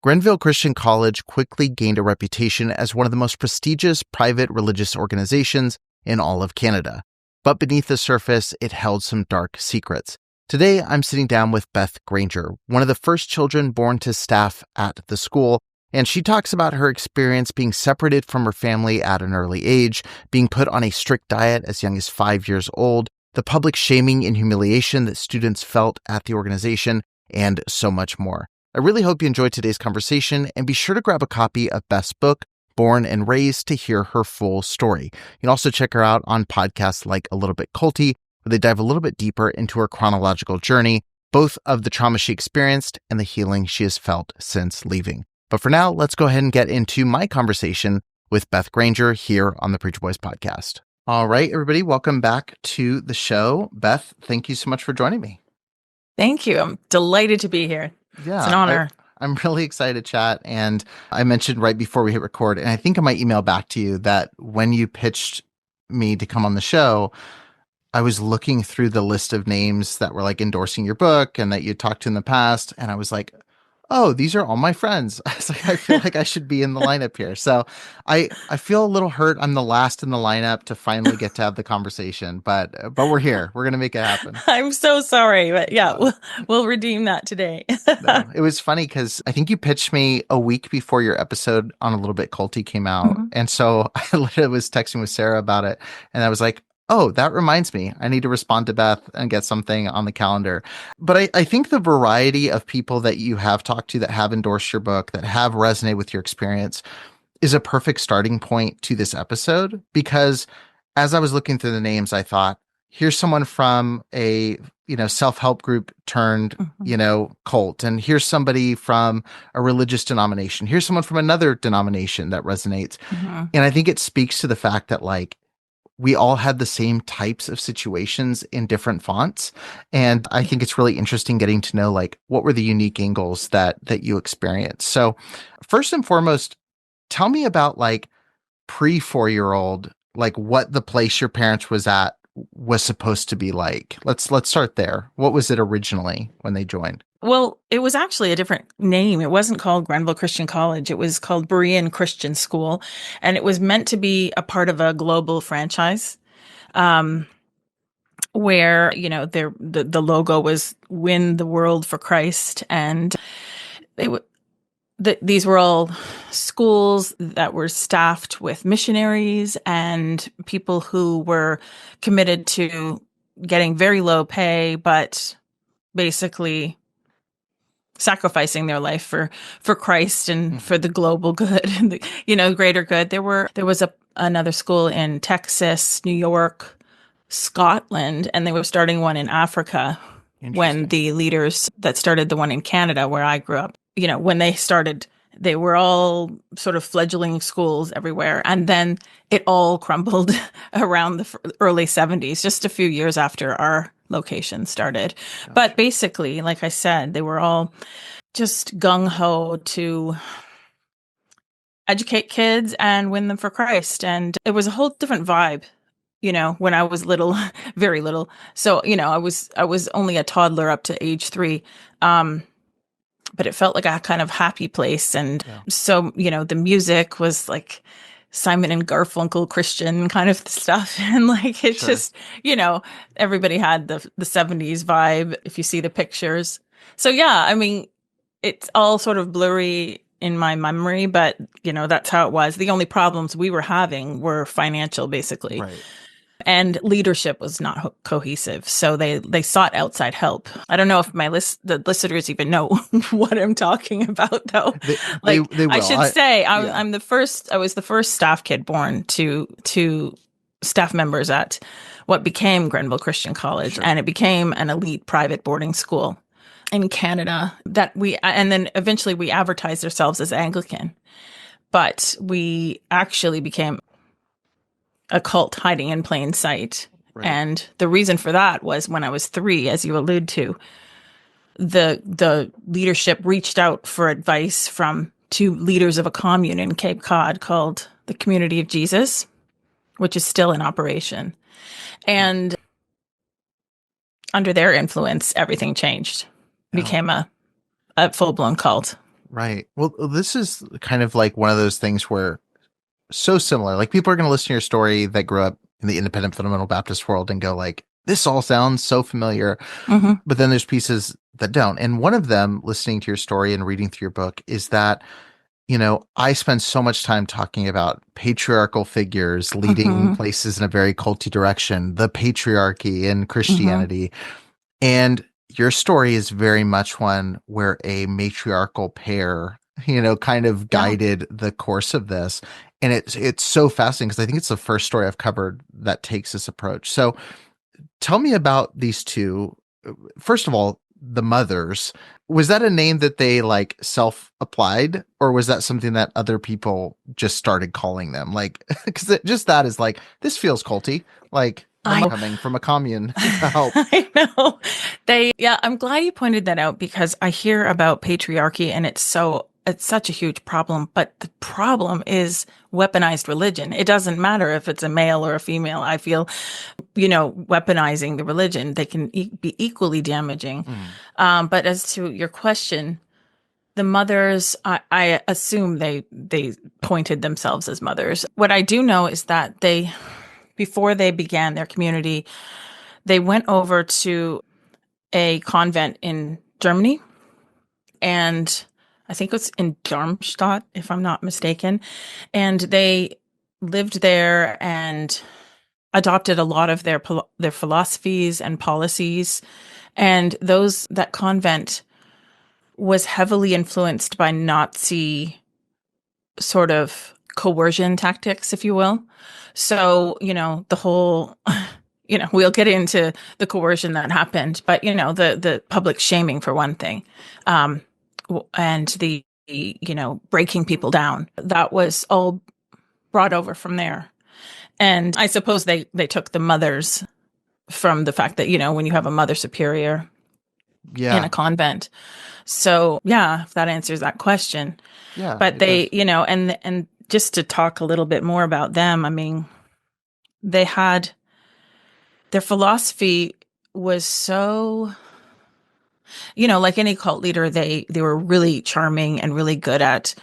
Grenville Christian College quickly gained a reputation as one of the most prestigious private religious organizations in all of Canada. But beneath the surface, it held some dark secrets. Today, I'm sitting down with Beth Granger, one of the first children born to staff at the school, and she talks about her experience being separated from her family at an early age, being put on a strict diet as young as 5 years old, the public shaming and humiliation that students felt at the organization, and so much more. I really hope you enjoyed today's conversation, and be sure to grab a copy of Beth's book, Born and Raised, to hear her full story. You can also check her out on podcasts like A Little Bit Culty, where they dive a little bit deeper into her chronological journey, both of the trauma she experienced and the healing she has felt since leaving. But for now, let's go ahead and get into my conversation with Beth Granger here on the Preacher Boys podcast. All right, everybody, welcome back to the show. Beth, thank you so much for joining me. Thank you. I'm delighted to be here. Yeah, it's an honor. I'm really excited to chat. And I mentioned right before we hit record, and I think in my email back to you, that when you pitched me to come on the show, I was looking through the list of names that were like endorsing your book and that you talked to in the past. And I was like, oh, these are all my friends. I was like, I feel like I should be in the lineup here. So I feel a little hurt. I'm the last in the lineup to finally get to have the conversation, but we're here. We're going to make it happen. I'm so sorry, but yeah, we'll redeem that today. No, it was funny because I think you pitched me a week before your episode on A Little Bit Culty came out. Mm-hmm. And so I literally was texting with Sarah about it. And I was like, oh, that reminds me. I need to respond to Beth and get something on the calendar. But I think the variety of people that you have talked to that have endorsed your book, that have resonated with your experience, is a perfect starting point to this episode. Because as I was looking through the names, I thought, here's someone from a, self-help group turned, cult. And here's somebody from a religious denomination. Here's someone from another denomination that resonates. Mm-hmm. And I think it speaks to the fact that, we all had the same types of situations in different fonts. And I think it's really interesting getting to know, what were the unique angles that you experienced. So first and foremost, tell me about pre-4-year-old, what the place your parents was at was supposed to be like. Let's start there. What was it originally when they joined? Well, it was actually a different name. It wasn't called Grenville Christian College. It was called Berean Christian School. And it was meant to be a part of a global franchise, where, the logo was Win the World for Christ. And these were all schools that were staffed with missionaries and people who were committed to getting very low pay, but basically sacrificing their life for Christ and for the global good and the, greater good. There was another school in Texas, New York, Scotland, and they were starting one in Africa when the leaders that started the one in Canada, where I grew up, when they started, they were all sort of fledgling schools everywhere. And then it all crumbled around the early 70s, just a few years after our location started. Gotcha. But basically, like I said, they were all just gung-ho to educate kids and win them for Christ. And it was a whole different vibe, when I was little, very little. So, I was only a toddler up to age 3. But it felt like a kind of happy place. And so, the music was like Simon and Garfunkel Christian kind of stuff. And just, everybody had the 70s vibe if you see the pictures. So, yeah, I mean, it's all sort of blurry in my memory, but, that's how it was. The only problems we were having were financial, basically. Right. And leadership was not cohesive. So they sought outside help. I don't know if the listeners even know what I'm talking about, though. They will. I should say I was the first staff kid born to staff members at what became Grenville Christian College. Sure. And it became an elite private boarding school in Canada and then eventually we advertised ourselves as Anglican, but we actually became a cult hiding in plain sight. Right. And the reason for that was when I was 3, as you allude to, the leadership reached out for advice from 2 leaders of a commune in Cape Cod called the Community of Jesus, which is still in operation. And under their influence, everything changed. Became a full-blown cult. Right. Well, this is kind of like one of those things where so similar. Like people are going to listen to your story that grew up in the independent fundamental Baptist world and go like, this all sounds so familiar. Hmm. But then there's pieces that don't. And one of them, listening to your story and reading through your book, is that, I spend so much time talking about patriarchal figures leading Hmm. places in a very culty direction, the patriarchy in Hmm. Christianity. And your story is very much one where a matriarchal pair, kind of Yeah. guided the course of this. And it's so fascinating because I think it's the first story I've covered that takes this approach. So tell me about these two. First of all, the mothers. Was that a name that they like self-applied, or was that something that other people just started calling them? Like, because just that is like, this feels culty. Like the I mom coming from a commune to help. I know. Yeah, I'm glad you pointed that out because I hear about patriarchy and it's such a huge problem. But the problem is weaponized religion. It doesn't matter if it's a male or a female. I feel, weaponizing the religion, they can be equally damaging. Mm, But as to your question, the mothers, I assume they pointed themselves as mothers. What I do know is that before they began their community, they went over to a convent in Germany, and I think it was in Darmstadt, if I'm not mistaken. And they lived there and adopted a lot of their philosophies and policies. And that convent was heavily influenced by Nazi sort of coercion tactics, if you will. So, the whole, we'll get into the coercion that happened, but, the public shaming for one thing, um, and breaking people down, that was all brought over from there. And I suppose they took the mothers from the fact that, when you have a mother superior in yeah. a convent. So, yeah, if that answers that question. Yeah, But it they, does. and just to talk a little bit more about them, I mean, they had their philosophy was so, like any cult leader, they were really charming and really good at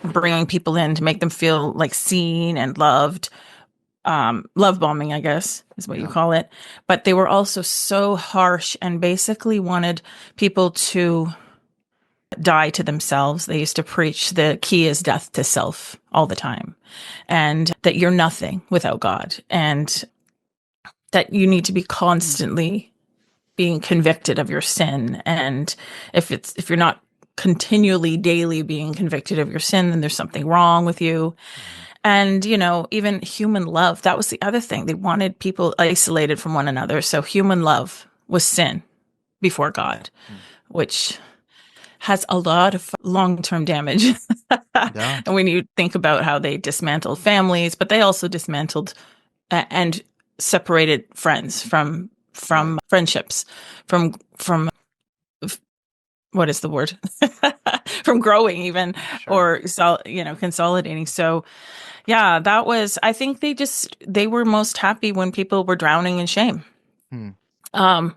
bringing people in to make them feel like seen and loved. Love bombing, I guess, is what you Yeah. call it. But they were also so harsh and basically wanted people to die to themselves. They used to preach the key is death to self all the time, and that you're nothing without God, and that you need to be constantly being convicted of your sin. And if you're not continually daily being convicted of your sin, then there's something wrong with you. Mhm. And, even human love, that was the other thing. They wanted people isolated from one another. So human love was sin before God, Mm. which has a lot of long-term damage. Yeah. And when you think about how they dismantled families, but they also dismantled and separated friends from Right. friendships, from what is the word? From growing even, Sure. or consolidating. So yeah, that was, I think they were most happy when people were drowning in shame. Hmm. Um,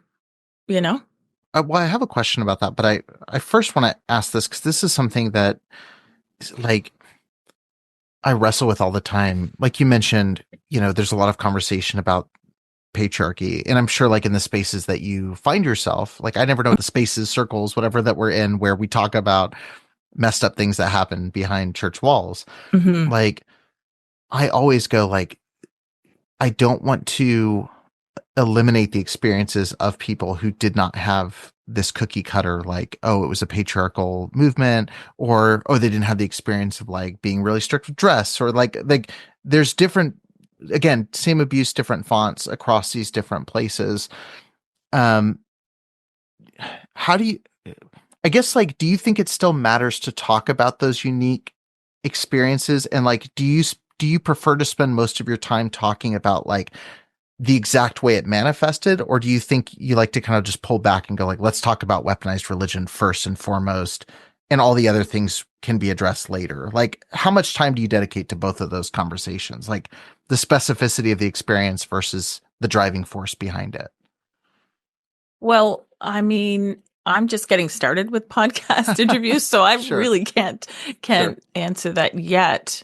you know? Well, I have a question about that, but I first want to ask this because this is something that, like, I wrestle with all the time. Like you mentioned, there's a lot of conversation about patriarchy, and I'm sure, like, in the spaces that you find yourself, like, I never know the spaces, circles, whatever that we're in, where we talk about messed up things that happen behind church walls. Hmm. Like, I always go, like, I don't want to eliminate the experiences of people who did not have this cookie cutter, like, oh, it was a patriarchal movement, or oh, they didn't have the experience of like being really strict with dress, or like there's different, again, same abuse, different fonts across these different places. um how do you, I guess, like, do you think it still matters to talk about those unique experiences, and like, do you prefer to spend most of your time talking about like the exact way it manifested, or do you think you like to kind of just pull back and go like, let's talk about weaponized religion first and foremost, and all the other things can be addressed later? Like, how much time do you dedicate to both of those conversations, like the specificity of the experience versus the driving force behind it? Well, I mean, I'm just getting started with podcast interviews, so I Sure. really can't Sure. answer that yet.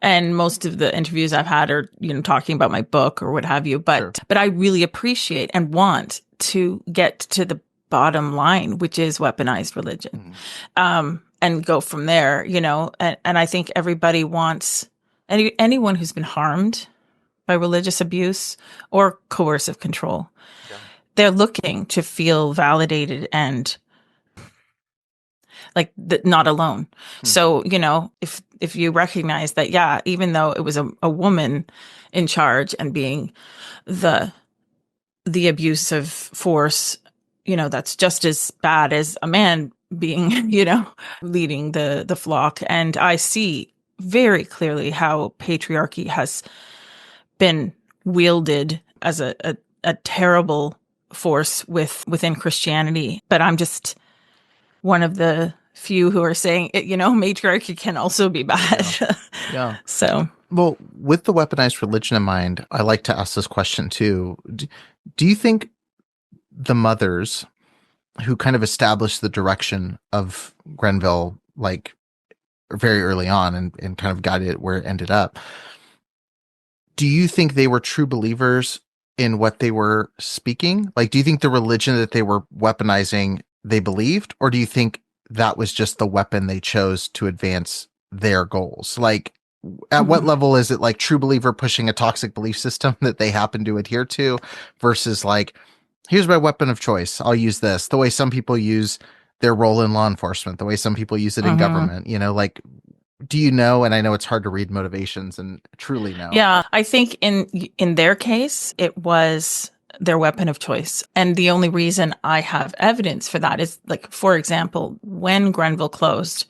And most of the interviews I've had are, talking about my book or what have you. Sure. But I really appreciate and want to get to the bottom line, which is weaponized religion, and go from there. And I think everybody wants anyone who's been harmed by religious abuse or coercive control. Yeah. They're looking to feel validated and like not alone. So, if you recognize that, yeah, even though it was a woman in charge and being the abusive force, that's just as bad as a man being, leading the flock. And I see very clearly how patriarchy has been wielded as a terrible force within Christianity. But I'm just one of the few who are saying, matriarchy can also be bad. Yeah. So, well, with the weaponized religion in mind, I like to ask this question too. Do you think the mothers who kind of established the direction of Grenville, like very early on and kind of guided it where it ended up, do you think they were true believers in what they were speaking? Like, do you think the religion that they were weaponizing, they believed? Or do you think that was just the weapon they chose to advance their goals? Like, at what level is it like true believer pushing a toxic belief system that they happen to adhere to versus like, here's my weapon of choice. I'll use this. The way some people use their role in law enforcement, the way some people use it in government, like, do you know? And I know it's hard to read motivations and truly know. Yeah, I think in their case, it was their weapon of choice. And the only reason I have evidence for that is, like, for example, when Grenville closed,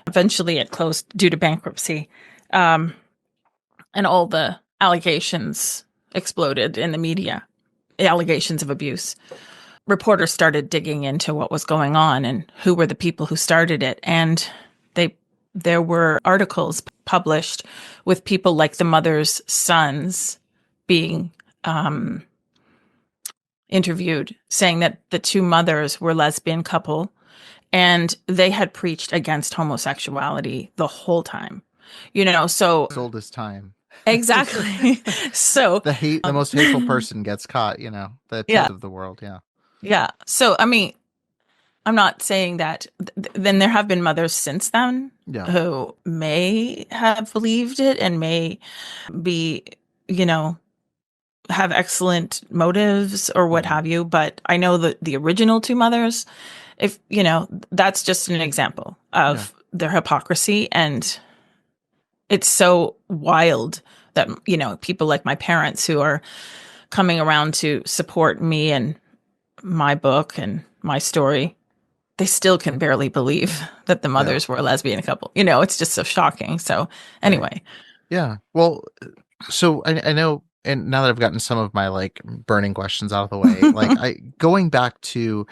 eventually it closed due to bankruptcy, and all the allegations exploded in the media, allegations of abuse. Reporters started digging into what was going on and who were the people who started it. And there were articles published with people like the mother's sons being interviewed, saying that the two mothers were a lesbian couple and they had preached against homosexuality the whole time. So as old as time. Exactly. So the most hateful person gets caught, the tenth of the world. Yeah. Yeah. So, I mean, I'm not saying that then there have been mothers since then who may have believed it and may be, have excellent motives or what have you. But I know that the original two mothers, if, that's just an example of their hypocrisy. And it's so wild that, people like my parents who are coming around to support me and my book and my story, they still can barely believe that the mothers were a lesbian couple. It's just so shocking. So anyway. Right. Yeah. Well, so I know, and now that I've gotten some of my like burning questions out of the way, like going back to,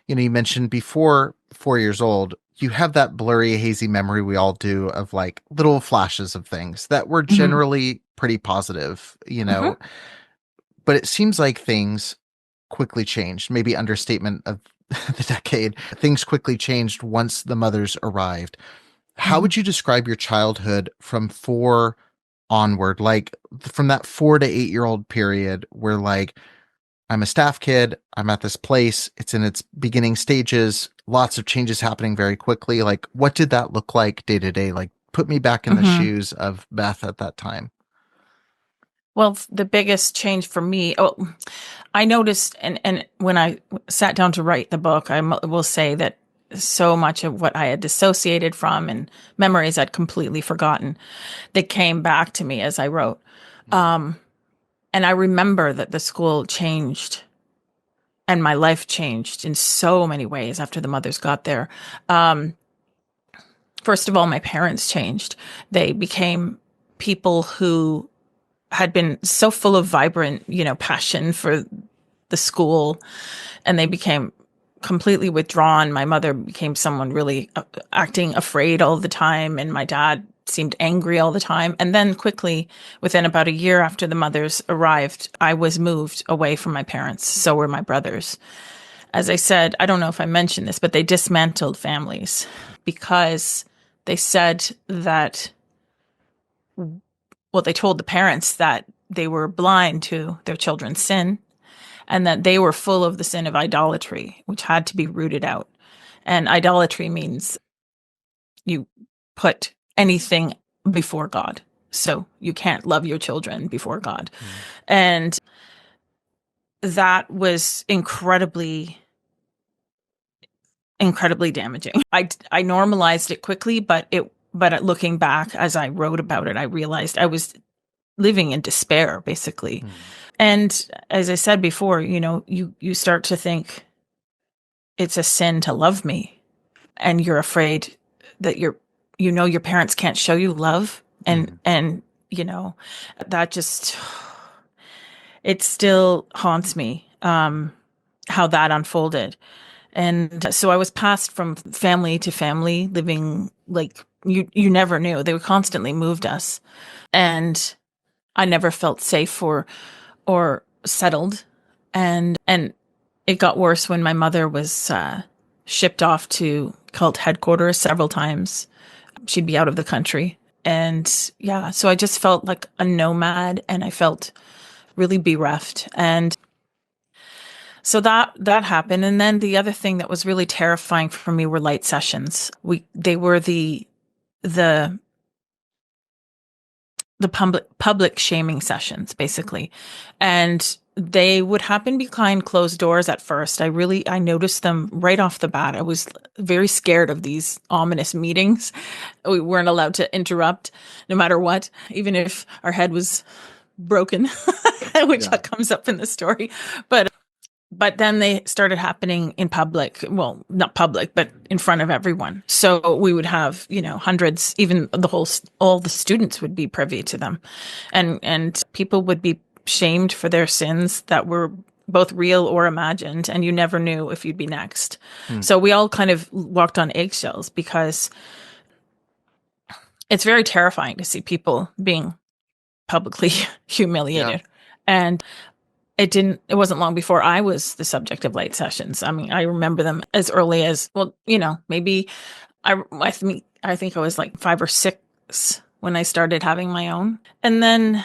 you mentioned before 4 years old, you have that blurry, hazy memory we all do of like little flashes of things that were generally pretty positive, but it seems like things quickly changed, maybe understatement of the decade. Things quickly changed once the mothers arrived. How would you describe your childhood from 4 onward? Like from that 4 to 8 year old period where like, I'm a staff kid, I'm at this place, it's in its beginning stages, lots of changes happening very quickly. Like what did that look like day to day? Like put me back in the shoes of Beth at that time. Well, the biggest change for me, I noticed, and when I sat down to write the book, I will say that so much of what I had dissociated from and memories I'd completely forgotten, that came back to me as I wrote. And I remember that the school changed and my life changed in so many ways after the mothers got there. First of all, my parents changed. They became people who had been so full of vibrant, passion for the school, and they became completely withdrawn. My mother became someone really acting afraid all the time, and my dad seemed angry all the time. And then quickly, within about a year after the mothers arrived, I was moved away from my parents. So were my brothers. as I said, I don't know if I mentioned this, but they dismantled families because they said that, well, they told the parents that they were blind to their children's sin and that they were full of the sin of idolatry, which had to be rooted out. And idolatry means you put anything before God. So you can't love your children before God. And that was incredibly damaging. I normalized it quickly, but looking back as I wrote about it, I realized I was living in despair, basically. And as I said before, you start to think it's a sin to love me, and you're afraid that your parents can't show you love, and that just, it still haunts me, how that unfolded. And so I was passed from family to family, living like you never knew. They would constantly moved us, and I never felt safe or settled. And it got worse when my mother was shipped off to cult headquarters several times. She'd be out of the country. And yeah, so I just felt like a nomad, and I felt really bereft. And so that happened. And then the other thing that was really terrifying for me were light sessions. They were the public shaming sessions, basically. And they would happen behind closed doors at first. I noticed them right off the bat. I was very scared of these ominous meetings. We weren't allowed to interrupt no matter what, even if our head was broken, which comes up in the story. But then they started happening in public. Well, not public, but in front of everyone. So we would have, hundreds, even all the students would be privy to them. And people would be shamed for their sins that were both real or imagined. And you never knew if you'd be next. So we all kind of walked on eggshells, because it's very terrifying to see people being publicly humiliated. And it wasn't long before I was the subject of light sessions. I mean, I remember them as early as, well, maybe I think I was like 5 or 6 when I started having my own. And then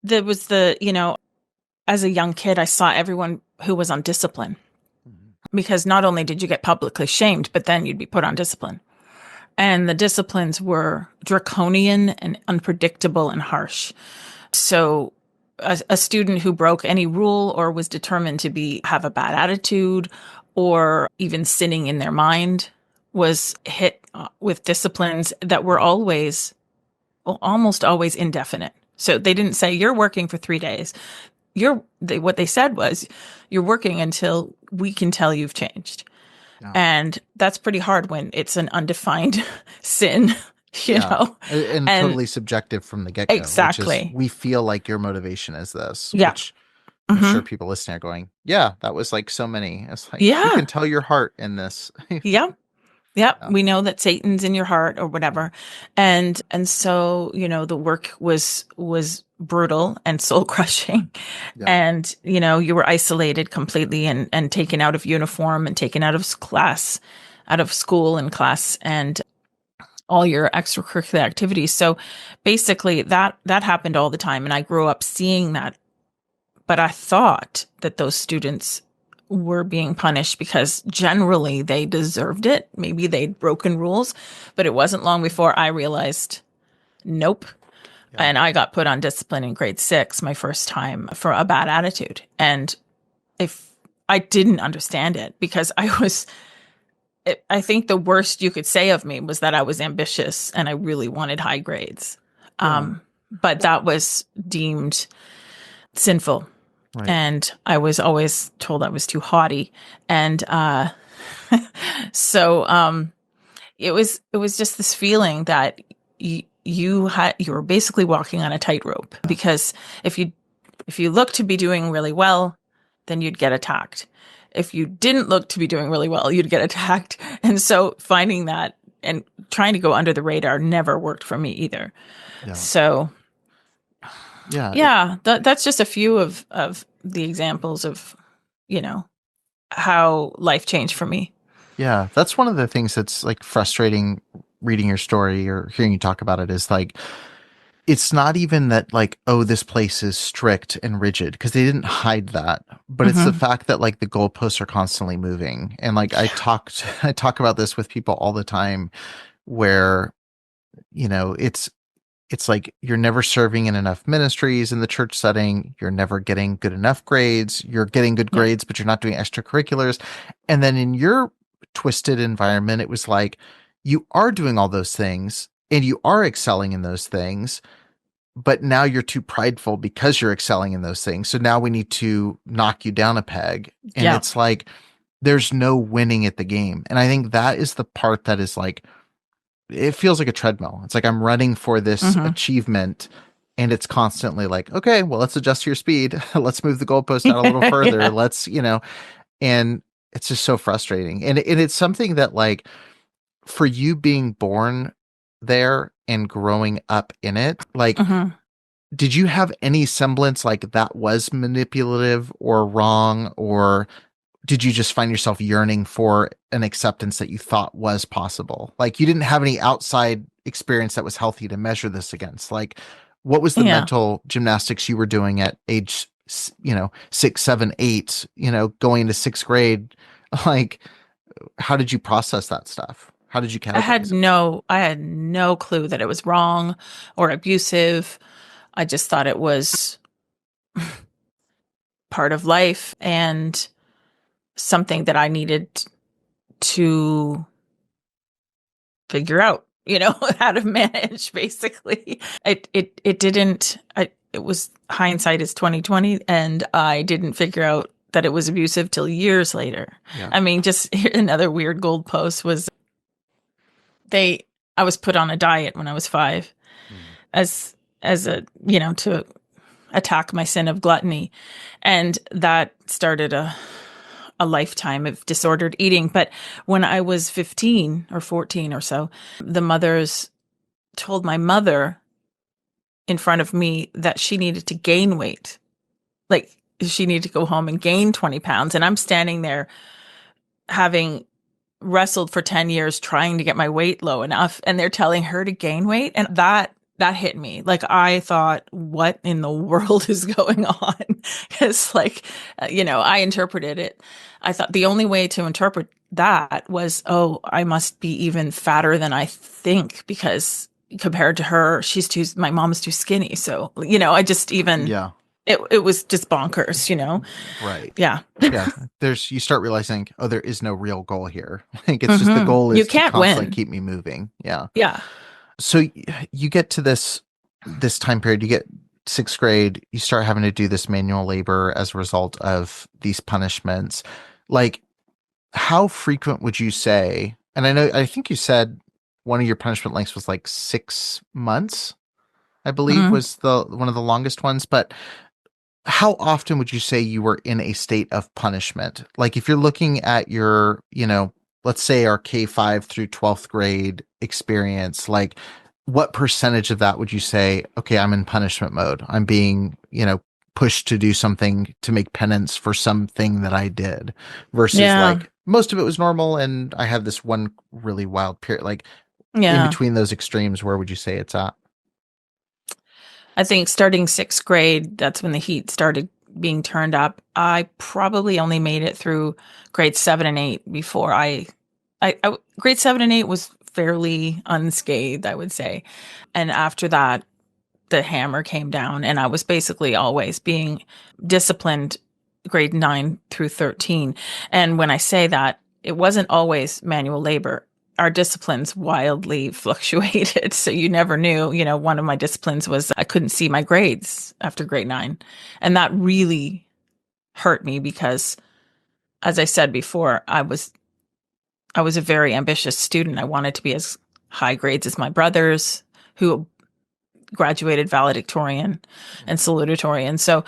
there was as a young kid, I saw everyone who was on discipline, because not only did you get publicly shamed, but then you'd be put on discipline. And the disciplines were draconian and unpredictable and harsh. So a student who broke any rule or was determined to have a bad attitude or even sinning in their mind was hit with disciplines that were almost always indefinite. So they didn't say, you're working for 3 days. What they said was, you're working until we can tell you've changed. Yeah. And that's pretty hard when it's an undefined sin. You know, and totally subjective from the get-go. Exactly. We feel like your motivation is this. Yeah. Which I'm sure people listening are going, yeah, that was like so many. It's like, you can tell your heart in this. Yeah. We know that Satan's in your heart or whatever. And so, the work was brutal and soul crushing. Yeah. And, you were isolated completely and taken out of uniform and taken out of class, out of school and class, and all your extracurricular activities. So basically that happened all the time. And I grew up seeing that. But I thought that those students were being punished because generally they deserved it. Maybe they'd broken rules, but it wasn't long before I realized, nope. Yeah. And I got put on discipline in grade 6, my first time, for a bad attitude. And if I didn't understand it, because I think the worst you could say of me was that I was ambitious and I really wanted high grades. But that was deemed sinful. Right. And I was always told I was too haughty. And so it was just this feeling that you were basically walking on a tightrope, because if you look to be doing really well, then you'd get attacked. If you didn't look to be doing really well, you'd get attacked. And so finding that and trying to go under the radar never worked for me either. Yeah. So Yeah. Yeah, that's just a few of the examples of, you know, how life changed for me. Yeah, that's one of the things that's like frustrating reading your story or hearing you talk about it is like it's not even that like, oh, this place is strict and rigid because they didn't hide that, but it's the Hmm. fact that like the goalposts are constantly moving. And like I talk about this with people all the time where, it's like you're never serving in enough ministries in the church setting. You're never getting good enough grades. You're getting good Yeah. grades, but you're not doing extracurriculars. And then in your twisted environment, it was like you are doing all those things and you are excelling in those things, but now you're too prideful because you're excelling in those things. So now we need to knock you down a peg. And Yeah. it's like there's no winning at the game. And I think that is the part that is like it feels like a treadmill. It's like I'm running for this Hmm. achievement and it's constantly like, okay, well, let's adjust your speed. Let's move the goalpost out a little further. Yeah. And it's just so frustrating. And it's something that like for you being born there and growing up in it, like, Hmm. did you have any semblance like that was manipulative or wrong, or did you just find yourself yearning for an acceptance that you thought was possible? Like you didn't have any outside experience that was healthy to measure this against. Like what was the Yeah. mental gymnastics you were doing at age, 6, 7, 8, going into sixth grade? Like, how did you process that stuff? How did you categorize it? I had no clue that it was wrong or abusive. I just thought it was part of life and something that I needed to figure out, how to manage basically. It didn't it was hindsight is 2020 and I didn't figure out that it was abusive till years later. Yeah. I mean, just another weird goalpost was they I was put on a diet when I was 5 Mm. as a, to attack my sin of gluttony. And that started a lifetime of disordered eating. But when I was 15 or 14 or so, the mothers told my mother in front of me that she needed to gain weight. Like she needed to go home and gain 20 pounds. And I'm standing there having wrestled for 10 years trying to get my weight low enough. And they're telling her to gain weight. And that hit me. Like I thought, what in the world is going on? Because like, I interpreted it. I thought the only way to interpret that was, oh, I must be even fatter than I think because compared to her, my mom is too skinny. So, I just even, Yeah. it was just bonkers. Right. Yeah. Yeah. You start realizing, oh, there is no real goal here. Like it's just the Hmm. goal You is to can't constantly win. keep me moving. Yeah. Yeah. So you get to this time period, you get sixth grade, you start having to do this manual labor as a result of these punishments. Like, how frequent would you say? And I think you said one of your punishment lengths was like 6 months, I believe, Mhm. was the one of the longest ones. But how often would you say you were in a state of punishment? Like if you're looking at your, let's say our K-5 through 12th grade experience, like what percentage of that would you say, okay, I'm in punishment mode. I'm being, pushed to do something to make penance for something that I did versus Yeah. like most of it was normal and I have this one really wild period. Like in Yeah. between those extremes, where would you say it's at? I think starting sixth grade, that's when the heat started being turned up. I probably only made it through grade 7 and 8 before grade 7 and 8 was fairly unscathed, I would say. And after that, the hammer came down and I was basically always being disciplined grade 9 through 13. And when I say that, it wasn't always manual labor. Our disciplines wildly fluctuated. So you never knew, one of my disciplines was I couldn't see my grades after grade 9. And that really hurt me because as I said before, I was a very ambitious student. I wanted to be as high grades as my brothers who graduated valedictorian and salutatorian. So,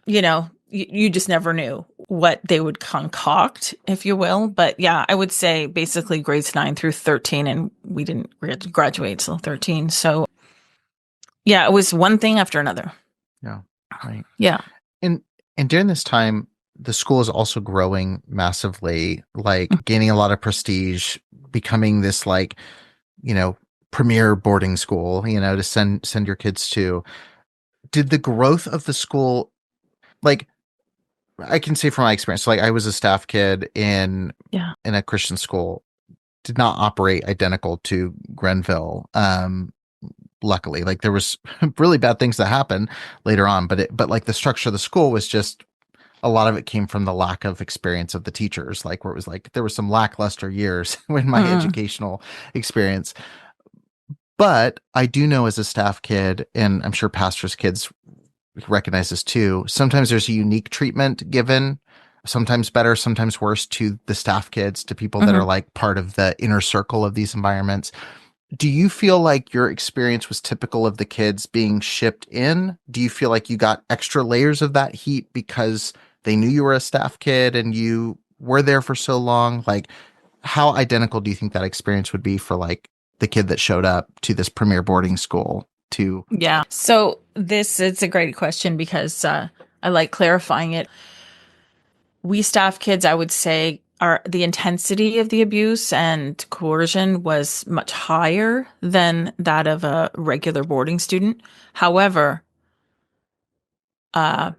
you just never knew what they would concoct, if you will. But yeah, I would say basically grades 9 through 13, and we didn't graduate till 13. So yeah, it was one thing after another. Yeah. Right. Yeah. And during this time, the school is also growing massively, like gaining a lot of prestige, becoming this like, you know, premier boarding school, to send your kids to. Did the growth of the school, like, I can say from my experience, like I was a staff kid Yeah. in a Christian school, did not operate identical to Grenville. Luckily, like there was really bad things that happened later on, but like the structure of the school was just, a lot of it came from the lack of experience of the teachers, like where it was like there were some lackluster years in my Mm. educational experience. But I do know as a staff kid, and I'm sure pastors' kids recognize this too, sometimes there's a unique treatment given, sometimes better, sometimes worse, to the staff kids, to people that are Hmm. like part of the inner circle of these environments. Do you feel like your experience was typical of the kids being shipped in? Do you feel like you got extra layers of that heat because they knew you were a staff kid and you were there for so long? Like, how identical do you think that experience would be for like the kid that showed up to this premier boarding school to? Yeah. So this it's a great question because I like clarifying it. We staff kids, I would say, are the intensity of the abuse and coercion was much higher than that of a regular boarding student. However, uh,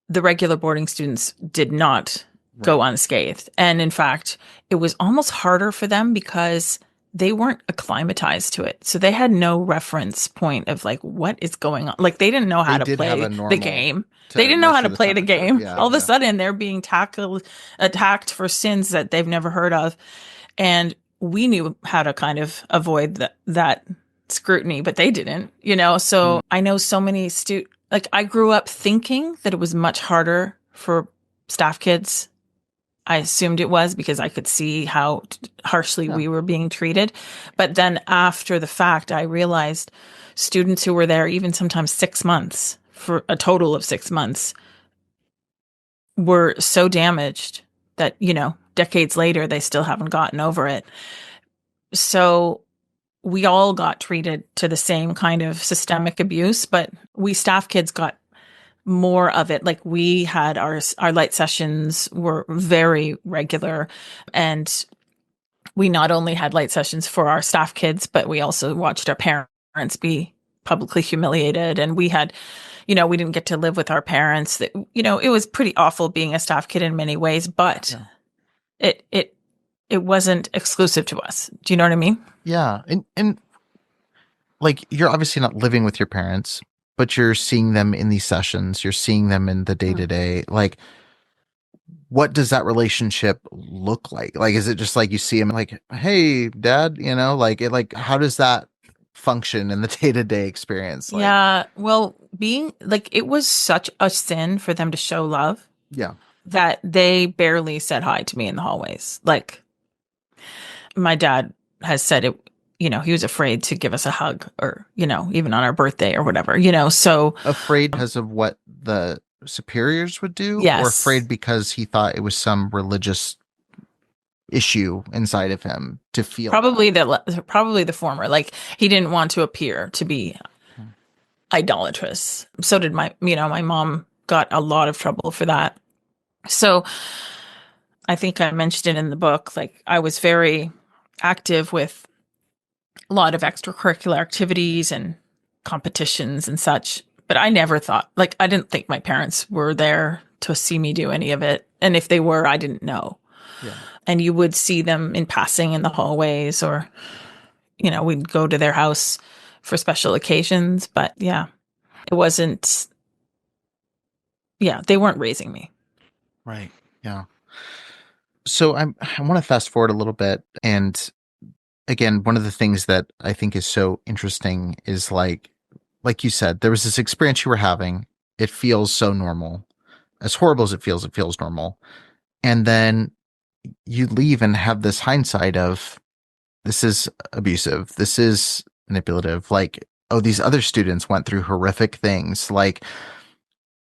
the regular boarding students did not Right. go unscathed. And in fact, it was almost harder for them because they weren't acclimatized to it. So they had no reference point of like, what is going on? Like, they didn't know how They to did have play a the normal game. They to didn't know how measure to the play the temperature. game. Yeah, All of a yeah. sudden, they're being attacked for sins that they've never heard of. And we knew how to kind of avoid that scrutiny, but they didn't, Mm, So I know so many like I grew up thinking that it was much harder for staff kids. I assumed it was because I could see how harshly yeah. we were being treated. But then after the fact, I realized students who were there, even sometimes 6 months, for a total of 6 months, were so damaged that, decades later, they still haven't gotten over it. So we all got treated to the same kind of systemic abuse, but we staff kids got more of it. Like we had our light sessions were very regular, and we not only had light sessions for our staff kids, but we also watched our parents be publicly humiliated. And we had, we didn't get to live with our parents. That, it was pretty awful being a staff kid in many ways, but Yeah. it wasn't exclusive to us. Do you know what I mean? Yeah. And like you're obviously not living with your parents, but you're seeing them in these sessions, you're seeing them in the day to day. Like, what does that relationship look like? Like, is it just like you see him like, hey, dad, like it, like, how does that function in the day to day experience? Like, Yeah. Well, being like, it was such a sin for them to show love yeah, that they barely said hi to me in the hallways. Like, my dad has said it, he was afraid to give us a hug or, even on our birthday or whatever, so afraid because of what the superiors would do, or yes, afraid because he thought it was some religious issue inside of him to feel that. probably the former. Like, he didn't want to appear to be idolatrous. So did my mom got a lot of trouble for that. So I think I mentioned it in the book. Like, I was very active with a lot of extracurricular activities and competitions and such. But I never thought, like, I didn't think my parents were there to see me do any of it. And if they were, I didn't know. Yeah. And you would see them in passing in the hallways, or, we'd go to their house for special occasions. But yeah, it wasn't, yeah, they weren't raising me. Right. Yeah. So I want to fast forward a little bit, and again, one of the things that I think is so interesting is like you said, there was this experience you were having. It feels so normal. As horrible as it feels normal. And then you leave and have this hindsight of, this is abusive. This is manipulative. Like, oh, these other students went through horrific things, like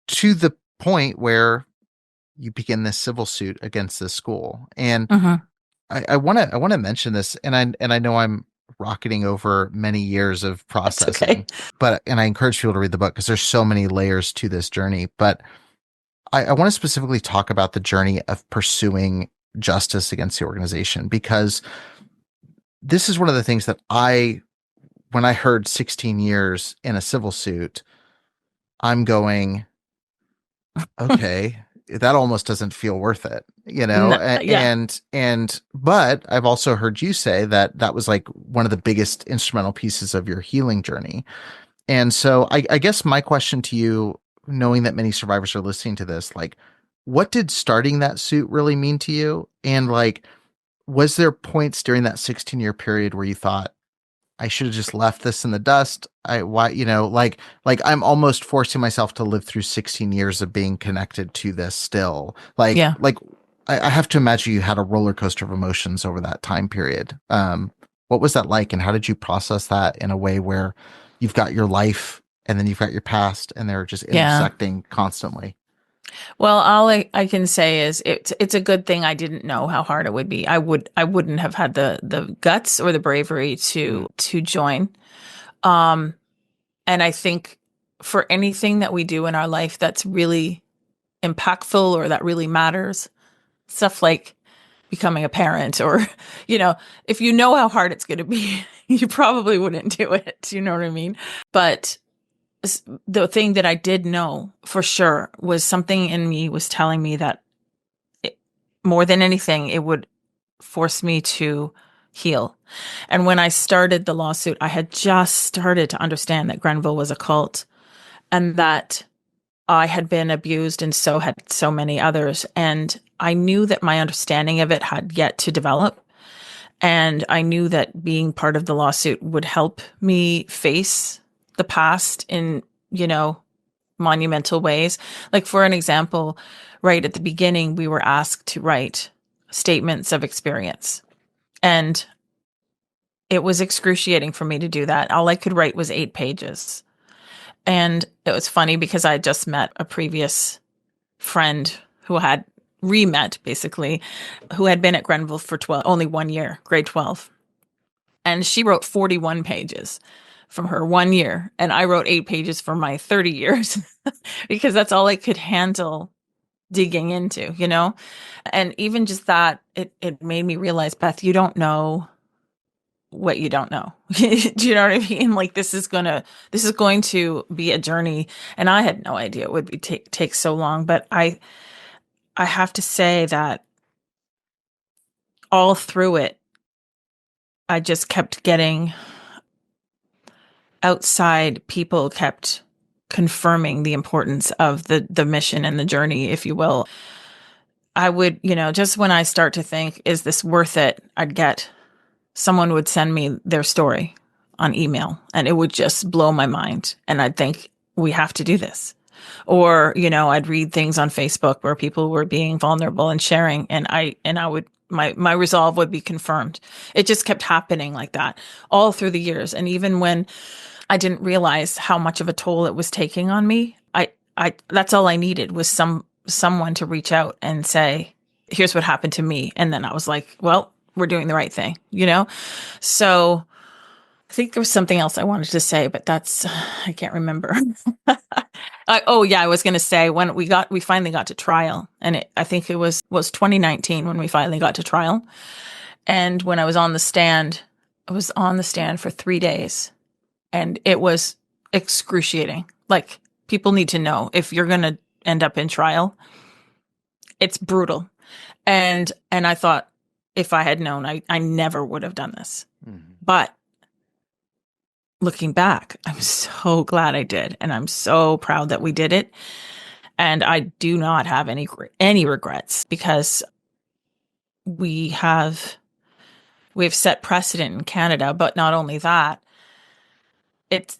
to the point where you begin this civil suit against this school. And Hmm. I want to mention this, and I know rocketing over many years of That's okay. processing. And I encourage people to read the book because there's so many layers to this journey. But I want to specifically talk about the journey of pursuing justice against the organization, because this is one of the things that when I heard 16 years in a civil suit, I'm going, okay, that almost doesn't feel worth it, No, yeah, but I've also heard you say that that was like one of the biggest instrumental pieces of your healing journey. And so I guess my question to you, knowing that many survivors are listening to this, like, what did starting that suit really mean to you? And like, was there points during that 16-year period where you thought, I should have just left this in the dust? Why, like I'm almost forcing myself to live through 16 years of being connected to this still. yeah. I have to imagine you had a roller coaster of emotions over that time period. What was that like, and how did you process that in a way where you've got your life and then you've got your past, and they're just Yeah. intersecting constantly? Well, all I can say is it's a good thing I didn't know how hard it would be. I wouldn't have had the guts or the bravery Mm. to join. Um, and I think for anything that we do in our life that's really impactful or that really matters, stuff like becoming a parent or, you know, if you know how hard it's going to be, you probably wouldn't do it. You know what I mean? But the thing that I did know for sure was something in me was telling me that it, more than anything, it would force me to heal. And when I started the lawsuit, I had just started to understand that Grenville was a cult and that I had been abused and so had so many others. And I knew that my understanding of it had yet to develop. And I knew that being part of the lawsuit would help me face the past in, you know, monumental ways. Like, for an example, right at the beginning, we were asked to write statements of experience. And it was excruciating for me to do that. All I could write was 8 pages. And it was funny because I had just met a previous friend who had re-met basically, who had been at Grenville for only 1 year, grade 12. And she wrote 41 pages from her 1 year. And I wrote 8 pages for my 30 years because that's all I could handle digging into, you know? And even just that, it made me realize, Beth, you don't know what you don't know. Do you know what I mean? Like this is going to be a journey. And I had no idea it would be take so long. But I have to say that all through it, I just kept getting outside people kept confirming the importance of the mission and the journey, if you will. I would, you know, just when I start to think, is this worth it? Someone would send me their story on email and it would just blow my mind. And I'd think, we have to do this. Or, you know, I'd read things on Facebook where people were being vulnerable and sharing, and I would, my resolve would be confirmed. It just kept happening like that all through the years. And even when I didn't realize how much of a toll it was taking on me, that's all I needed was someone to reach out and say, here's what happened to me. And then I was like, well, we're doing the right thing, you know? So I think there was something else I wanted to say, but I can't remember. Oh yeah, I was going to say when we finally got to trial, and I think it was 2019 when we finally got to trial. And when I was on the stand, I was on the stand for 3 days, and it was excruciating. Like, people need to know, if you're going to end up in trial, it's brutal. And I thought, if I had known, I never would have done this. Mm-hmm. But looking back, I'm so glad I did. And I'm so proud that we did it. And I do not have any regrets, because we have set precedent in Canada. But not only that,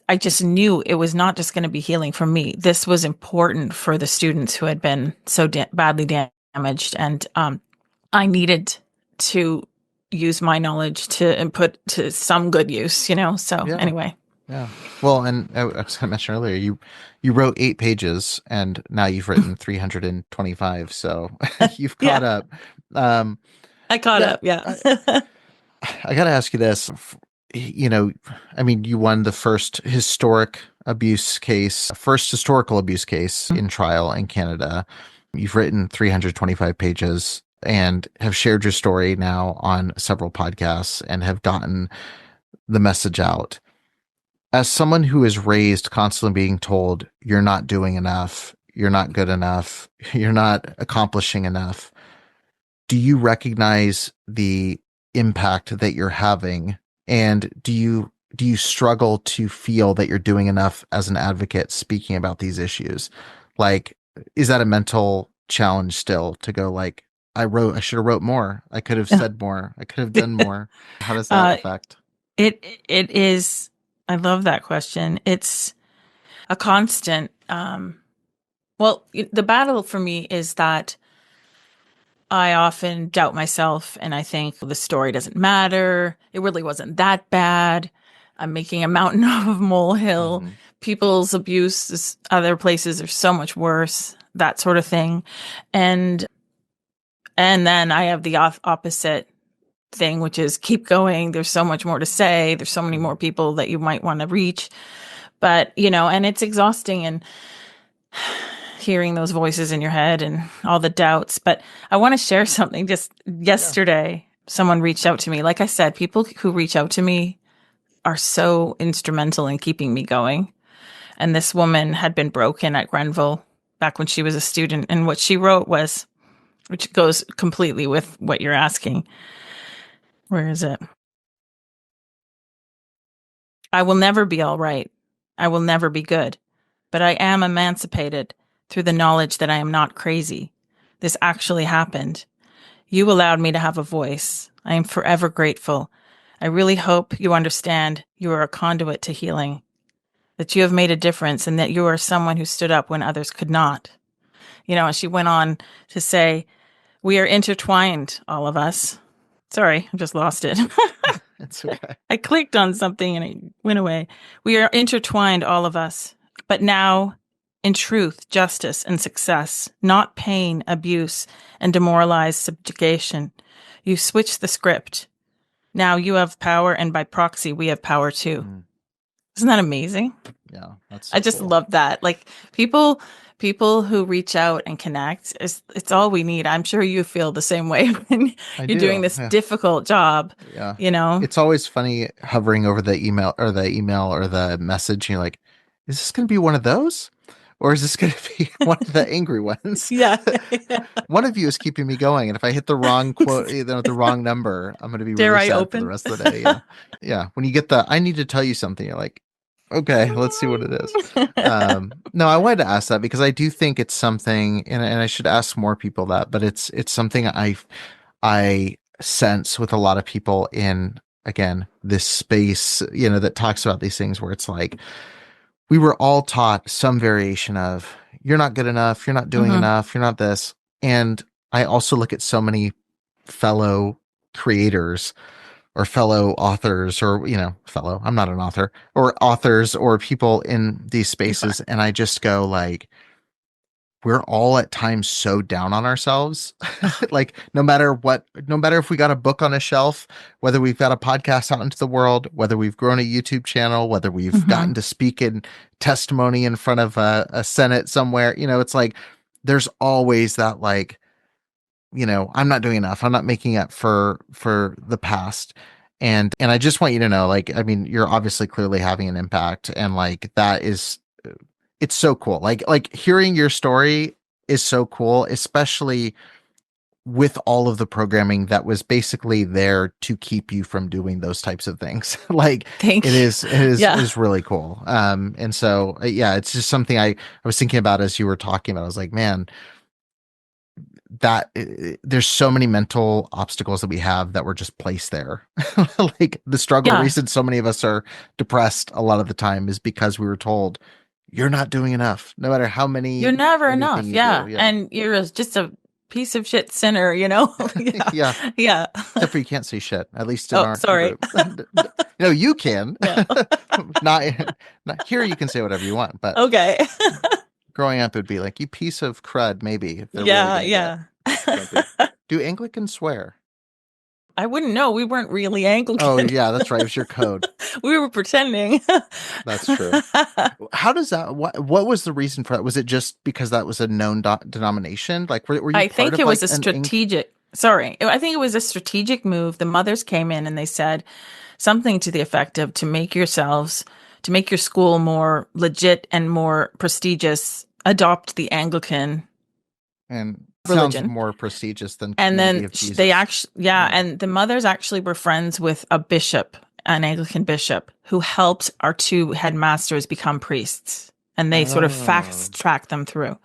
I just knew it was not just going to be healing for me. This was important for the students who had been so badly damaged. And I needed to use my knowledge and put to some good use, you know? So Yeah. anyway. Yeah. Well, and I was going to mention earlier, you wrote 8 pages and now you've written 325. So you've caught Yeah, up. Um, I caught yeah, up. Yeah. I got to ask you this. you know, I mean, you won the first historical abuse case in trial in Canada. You've written 325 pages and have shared your story now on several podcasts and have gotten the message out. As someone who is raised constantly being told, you're not doing enough, you're not good enough, you're not accomplishing enough, do you recognize the impact that you're having? And do you struggle to feel that you're doing enough as an advocate speaking about these issues? Like, is that a mental challenge still to go like, I should have wrote more. I could have said more. I could have done more. How does that uh, affect? it is. I love that question. It's a constant. Well, the battle for me is that I often doubt myself and I think the story doesn't matter. It really wasn't that bad. I'm making a mountain out of a molehill. Mm-hmm. People's abuse other places are so much worse, that sort of thing. And then I have the opposite thing, which is keep going. There's so much more to say. There's so many more people that you might want to reach. But, and it's exhausting and hearing those voices in your head and all the doubts. But I want to share something. Just yesterday, someone reached out to me. Like I said, people who reach out to me are so instrumental in keeping me going. And this woman had been broken at Grenville back when she was a student. And what she wrote was, which goes completely with what you're asking. Where is it? I will never be all right. I will never be good. But I am emancipated through the knowledge that I am not crazy. This actually happened. You allowed me to have a voice. I am forever grateful. I really hope you understand you are a conduit to healing, that you have made a difference and that you are someone who stood up when others could not. And she went on to say, we are intertwined, all of us. Sorry, I just lost it. It's okay. I clicked on something and it went away. We are intertwined, all of us. But now, in truth, justice, and success, not pain, abuse, and demoralized subjugation. You switch the script. Now you have power, and by proxy, we have power too. Mm. Isn't that amazing? Yeah, that's I just cool. love that. Like people who reach out and connect, it's all we need. I'm sure you feel the same way when you're doing this difficult job. Yeah. It's always funny hovering over the email or the message. And you're like, is this going to be one of those? Or is this going to be one of the angry ones? Yeah. One of you is keeping me going. And if I hit the wrong quote, the wrong number, I'm going to be Dare really I sad for the open? rest of the day. Yeah. Yeah. When you get I need to tell you something, you're like, okay, let's see what it is. No, I wanted to ask that because I do think it's something, and I should ask more people that, but it's something I sense with a lot of people in, again, this space, that talks about these things where it's like we were all taught some variation of you're not good enough, you're not doing enough, you're not this. And I also look at so many fellow creators or fellow authors or, I'm not an author, or authors or people in these spaces. And I just go like, we're all at times so down on ourselves. Like no matter if we got a book on a shelf, whether we've got a podcast out into the world, whether we've grown a YouTube channel, whether we've gotten to speak in testimony in front of a Senate somewhere, it's like, there's always that like, I'm not doing enough. I'm not making up for the past. And I just want you to know, like, I mean, you're obviously clearly having an impact, and like that is, it's so cool. Like hearing your story is so cool, especially with all of the programming that was basically there to keep you from doing those types of things. Like Thank it you. is really cool. And so yeah, it's just something I was thinking about as you were talking about. I was like, man, that there's so many mental obstacles that we have that were just placed there. Like the struggle reason so many of us are depressed a lot of the time is because we were told you're not doing enough, no matter how many You're never enough. anything you Yeah. do. Yeah. And you're just a piece of shit sinner, Yeah. Yeah. Yeah. Except for you can't say shit, at least in Oh, our sorry. group. No, you can. No. Not here. You can say whatever you want, but Okay. growing up, it'd be like, you piece of crud, maybe, if they're really Yeah. going to Yeah. get grumpy. Do Anglicans swear? I wouldn't know. We weren't really Oh, Anglican. yeah, that's right. It was your code. We were pretending. That's true. How does that, what was the reason for that? Was it just because that was a known denomination? Like, were you I part think of it was like a strategic, sorry, I think it was a strategic move. The mothers came in and they said something to the effect of to make your school more legit and more prestigious, adopt the Anglican and sounds religion. more prestigious than And Community then of they Jesus. actually, yeah, Yeah. and the mothers actually were friends with a bishop, an Anglican bishop, who helped our two headmasters become priests. And they sort of Oh, fast tracked them through.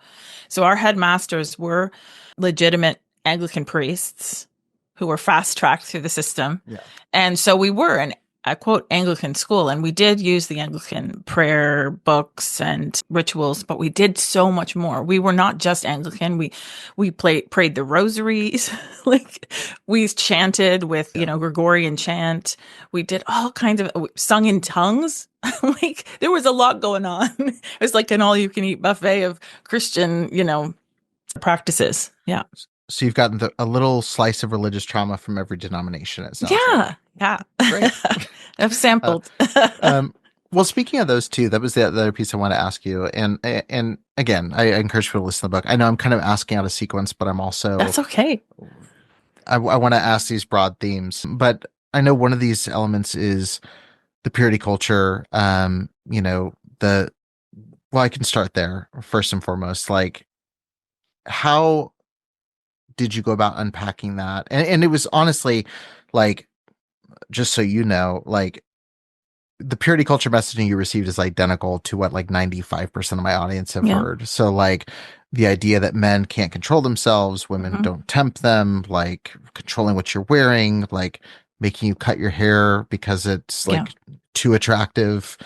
So our headmasters were legitimate Anglican priests who were fast tracked through the system. yeah. And so we were an a quote Anglican school, and we did use the Anglican prayer books and rituals, but we did so much more. We were not just Anglican. We prayed the rosaries, like we chanted with, Yeah. Gregorian chant. We did all kinds of sung in tongues. Like there was a lot going on. It was like an all you can eat buffet of Christian, practices. Yeah. So you've gotten a little slice of religious trauma from every denomination, it sounds Yeah. like. Yeah. Great. I've Uh, sampled. well, speaking of those two, that was the other piece I want to ask you. And again, I encourage people to listen to the book. I know I'm kind of asking out of sequence, but I'm also That's okay. I want to ask these broad themes. But I know one of these elements is the purity culture. The well, I can start there first and foremost. Like, how did you go about unpacking that? And it was honestly like, just so you know, like the purity culture messaging you received is identical to what like 95% of my audience have Yeah. heard. So like the idea that men can't control themselves, women Hmm. don't tempt them, like controlling what you're wearing, like making you cut your hair because it's Yeah. like too attractive,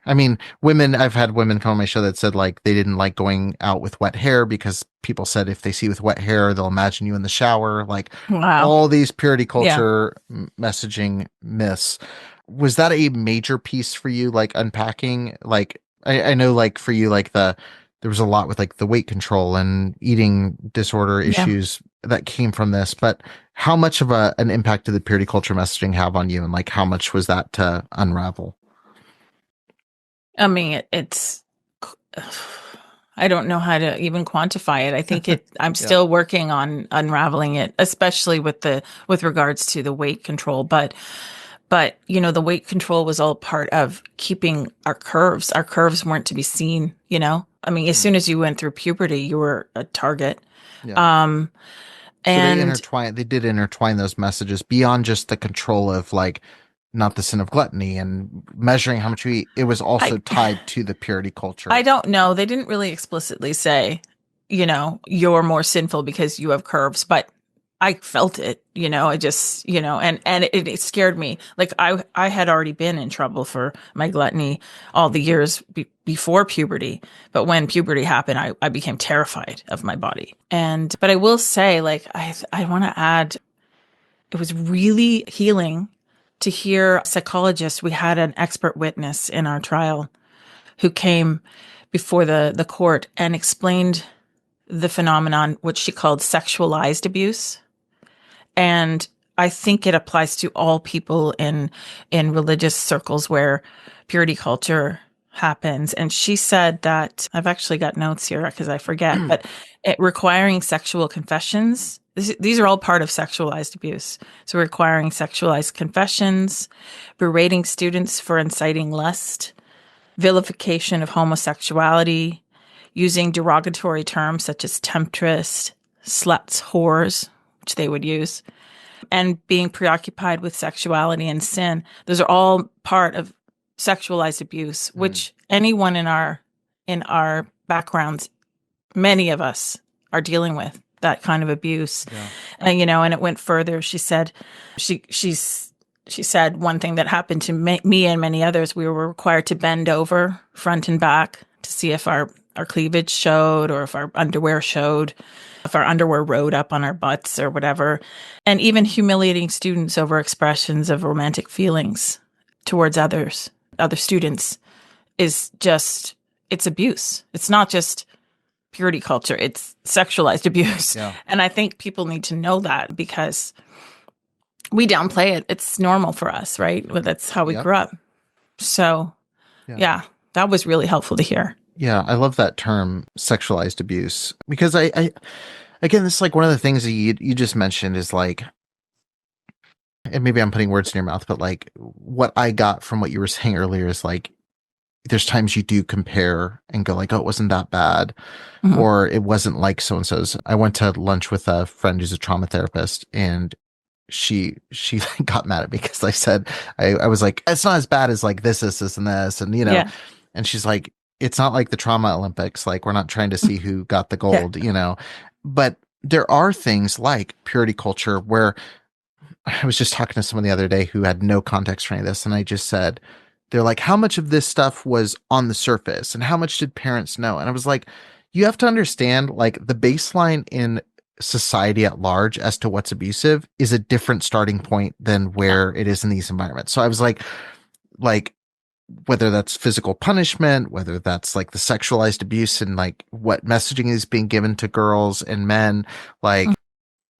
I mean, I've had women come on my show that said like they didn't like going out with wet hair because people said if they see you with wet hair, they'll imagine you in the shower. Like Wow. all these purity Yeah. culture messaging myths. Was that a major piece for you, like unpacking? Like, I know, like for you, like there was a lot with like the weight control and eating disorder Yeah. issues that came from this, but how much of an impact did the purity culture messaging have on you? And like, how much was that to unravel? I mean, it's, I don't know how to even quantify it. I think I'm Yeah. still working on unraveling it, especially with regards to the weight control. But, the weight control was all part of keeping our curves. Our curves weren't to be seen. I mean, as Mm. soon as you went through puberty, you were a target. Yeah. Um, So and they did intertwine those messages beyond just the control of like not the sin of gluttony and measuring how much we eat. It was also I, tied to the purity I culture. don't know. They didn't really explicitly say, you're more sinful because you have curves, but I felt it, I just, and it scared me. Like I had already been in trouble for my gluttony all the years before puberty. But when puberty happened, I became terrified of my body. But I will say, like, I want to add, it was really healing to hear a psychologist. We had an expert witness in our trial who came before the court and explained the phenomenon, which she called sexualized abuse. And I think it applies to all people in religious circles where purity culture happens. And she said that I've actually got notes here because I forget, but requiring sexual confessions. These are all part of sexualized abuse. So requiring sexualized confessions, berating students for inciting lust, vilification of homosexuality, using derogatory terms such as temptress, sluts, whores, which they would use, and being preoccupied with sexuality and sin. Those are all part of sexualized abuse, Mm. which anyone in our backgrounds, many of us are dealing with that kind of abuse. Yeah. And it went further. She said, she said one thing that happened to me and many others. We were required to bend over front and back to see if our cleavage showed or if our underwear showed, if our underwear rode up on our butts or whatever. And even humiliating students over expressions of romantic feelings towards other students is just, it's abuse. It's not just purity culture. It's sexualized abuse. Yeah. And I think people need to know that because we downplay it. It's normal for us, right? Well, that's how we Yep. grew up. So, Yeah. yeah, that was really helpful to hear. Yeah, I love that term, sexualized abuse, because I again, this is like one of the things that you just mentioned is like, and maybe I'm putting words in your mouth, but like what I got from what you were saying earlier is like, there's times you do compare and go like, oh, it wasn't that bad, Mhm. or it wasn't like so and so's. I went to lunch with a friend who's a trauma therapist, and she got mad at me because I said I was like, it's not as bad as like this, and this, and Yeah. and she's like, it's not like the trauma Olympics. Like we're not trying to see who got the Yeah. gold. But there are things like purity culture where I was just talking to someone the other day who had no context for any of this, and I just said, they're like, how much of this stuff was on the surface, and how much did parents know? And I was like, you have to understand, like the baseline in society at large as to what's abusive is a different starting point than Yeah. where it is in these environments. So I was like whether that's physical punishment, whether that's like the sexualized abuse and like what messaging is being given to girls and men, Mm. like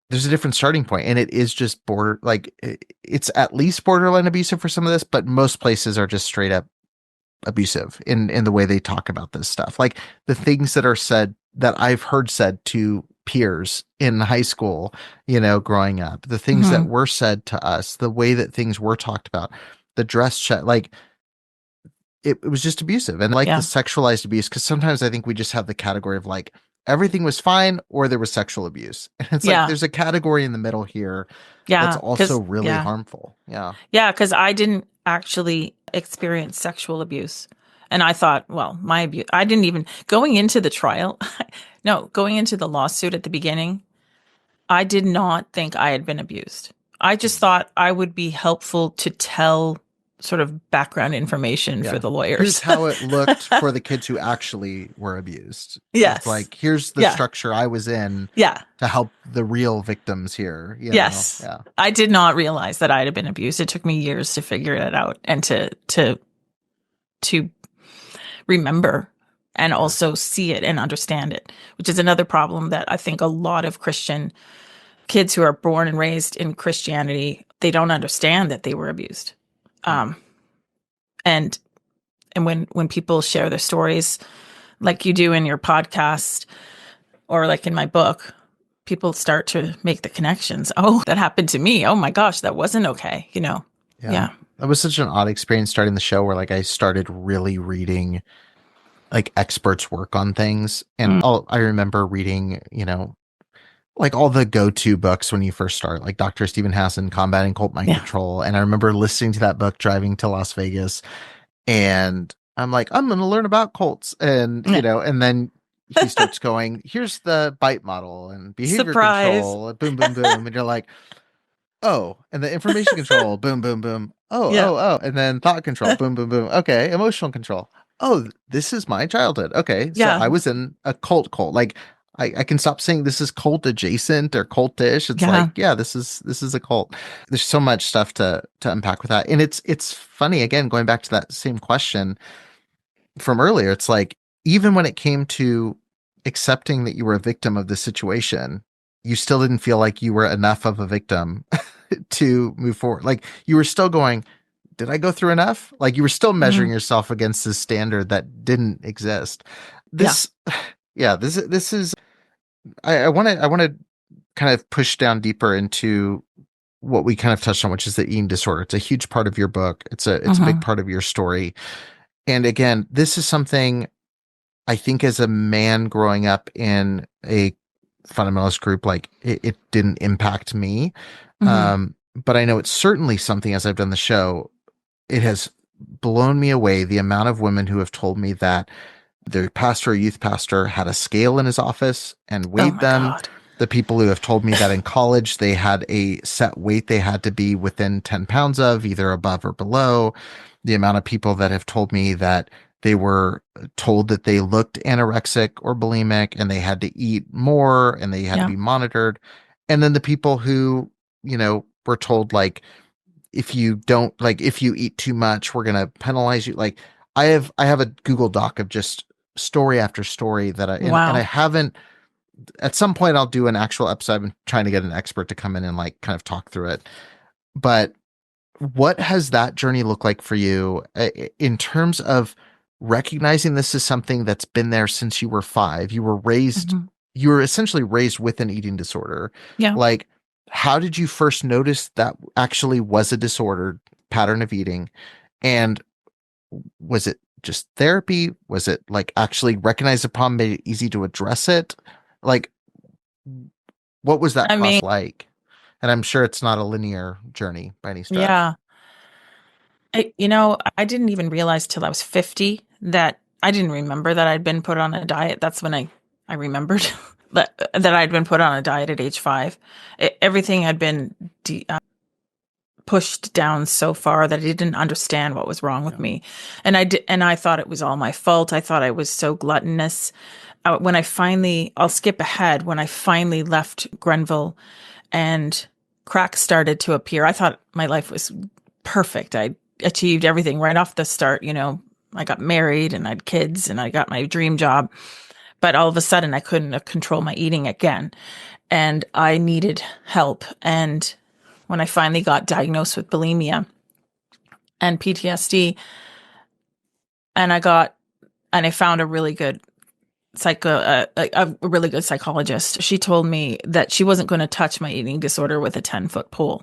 there's a different starting point, and it is just it's at least borderline abusive for some of this, but most places are just straight up abusive in the way they talk about this stuff. Like the things that are said that I've heard said to peers in high school, growing up, the things that Mhm. were said to us, the way that things were talked about, the dress check, like it was just abusive. And like the Yeah. sexualized abuse, because sometimes I think we just have the category of like everything was fine or there was sexual abuse. And it's like Yeah. there's a category in the middle here that's Yeah. also really harmful. Yeah. Yeah, because I didn't actually experience sexual abuse. And I thought, well, my abuse, I didn't even, going into the trial, no, going into the lawsuit at the beginning, I did not think I had been abused. I just thought I would be helpful to tell sort of background information for Yeah. the Here's lawyers. how it looked for the kids who actually were abused. It's Yes. like, here's the Yeah. structure I was in Yeah. to help the real victims here. Yes. Yeah. I did not realize that I had been abused. It took me years to figure it out and to remember and Yeah. also see it and understand it, which is another problem that I think a lot of Christian kids who are born and raised in Christianity, they don't understand that they were abused. Mm. Um, and and when people share their stories, like you do in your podcast or like in my book, people start to make the connections. Oh, that happened to me. Oh my gosh, that wasn't okay. Yeah. Yeah. That was such an odd experience starting the show where like I started really reading like experts work on things. And Mm, I remember reading, like all the go-to books when you first start, like Dr. Stephen Hassan, Combating Cult Mind yeah. Control. And I remember listening to that book driving to Las Vegas, and I'm like, I'm going to learn about cults. And, Yeah. and then he starts going, here's the bite model and behavior Surprise. control, boom, boom, boom. And you're like, oh, and the information control, boom, boom, boom. Oh, Yeah. oh, oh. And then thought control, boom, boom, boom. Okay. Emotional control. Oh, this is my childhood. Okay. So Yeah. I was in a cult. Like I can stop saying this is cult adjacent or cultish. It's like, Yeah. yeah, this is a cult. There's so much stuff to unpack with that. And it's funny, again, going back to that same question from earlier. It's like, even when it came to accepting that you were a victim of the situation, you still didn't feel like you were enough of a victim to move forward. Like you were still going, did I go through enough? Like you were still Hmm. measuring yourself against this standard that didn't exist. Yeah. This, yeah, this is, I want to kind of push down deeper into what we kind of touched on, which is the eating disorder. It's a huge part of your book. It's a big Hmm. part of your story. And again, this is something I think as a man growing up in a fundamentalist group, like it didn't impact me. Hmm. But I know it's certainly something, as I've done the show, it has blown me away the amount of women who have told me that their pastor or youth pastor had a scale in his office and Oh weighed my them. God. The people who have told me that in college they had a set weight they had to be within 10 pounds of, either above or below. The amount of people that have told me that they were told that they looked anorexic or bulimic and they had to eat more and they had to Yeah. be monitored. And then the people who, were told like, if you eat too much, we're going to penalize you. Like I have a Google Doc of just story after story that and I Wow. haven't, at some point I'll do an actual episode. I've been trying to get an expert to come in and like kind of talk through it. But what has that journey looked like for you in terms of recognizing this is something that's been there since you were 5? Mhm. You were essentially raised with an eating disorder. Yeah. Like, how did you first notice that actually was a disordered pattern of eating? And was it just therapy? Was it like actually recognize the problem, made it easy to address it? Like, what was that I mean, process like? And I'm sure it's not a linear journey by any stretch. yeah. I didn't even realize till I was 50 that I didn't remember that I'd been put on a diet. That's when I remembered that I'd been put on a diet at age 5. Everything had been pushed down so far that I didn't understand what was wrong with Yeah. me. And I thought it was all my fault. I thought I was so gluttonous. I'll skip ahead. When I finally left Grenville and cracks started to appear, I thought my life was perfect. I achieved everything right off the start. I got married and I had kids and I got my dream job. But all of a sudden, I couldn't control my eating again. And I needed help. And when I finally got diagnosed with bulimia and PTSD, and I found a really good a really good psychologist. She told me that she wasn't going to touch my eating disorder with a 10-foot pole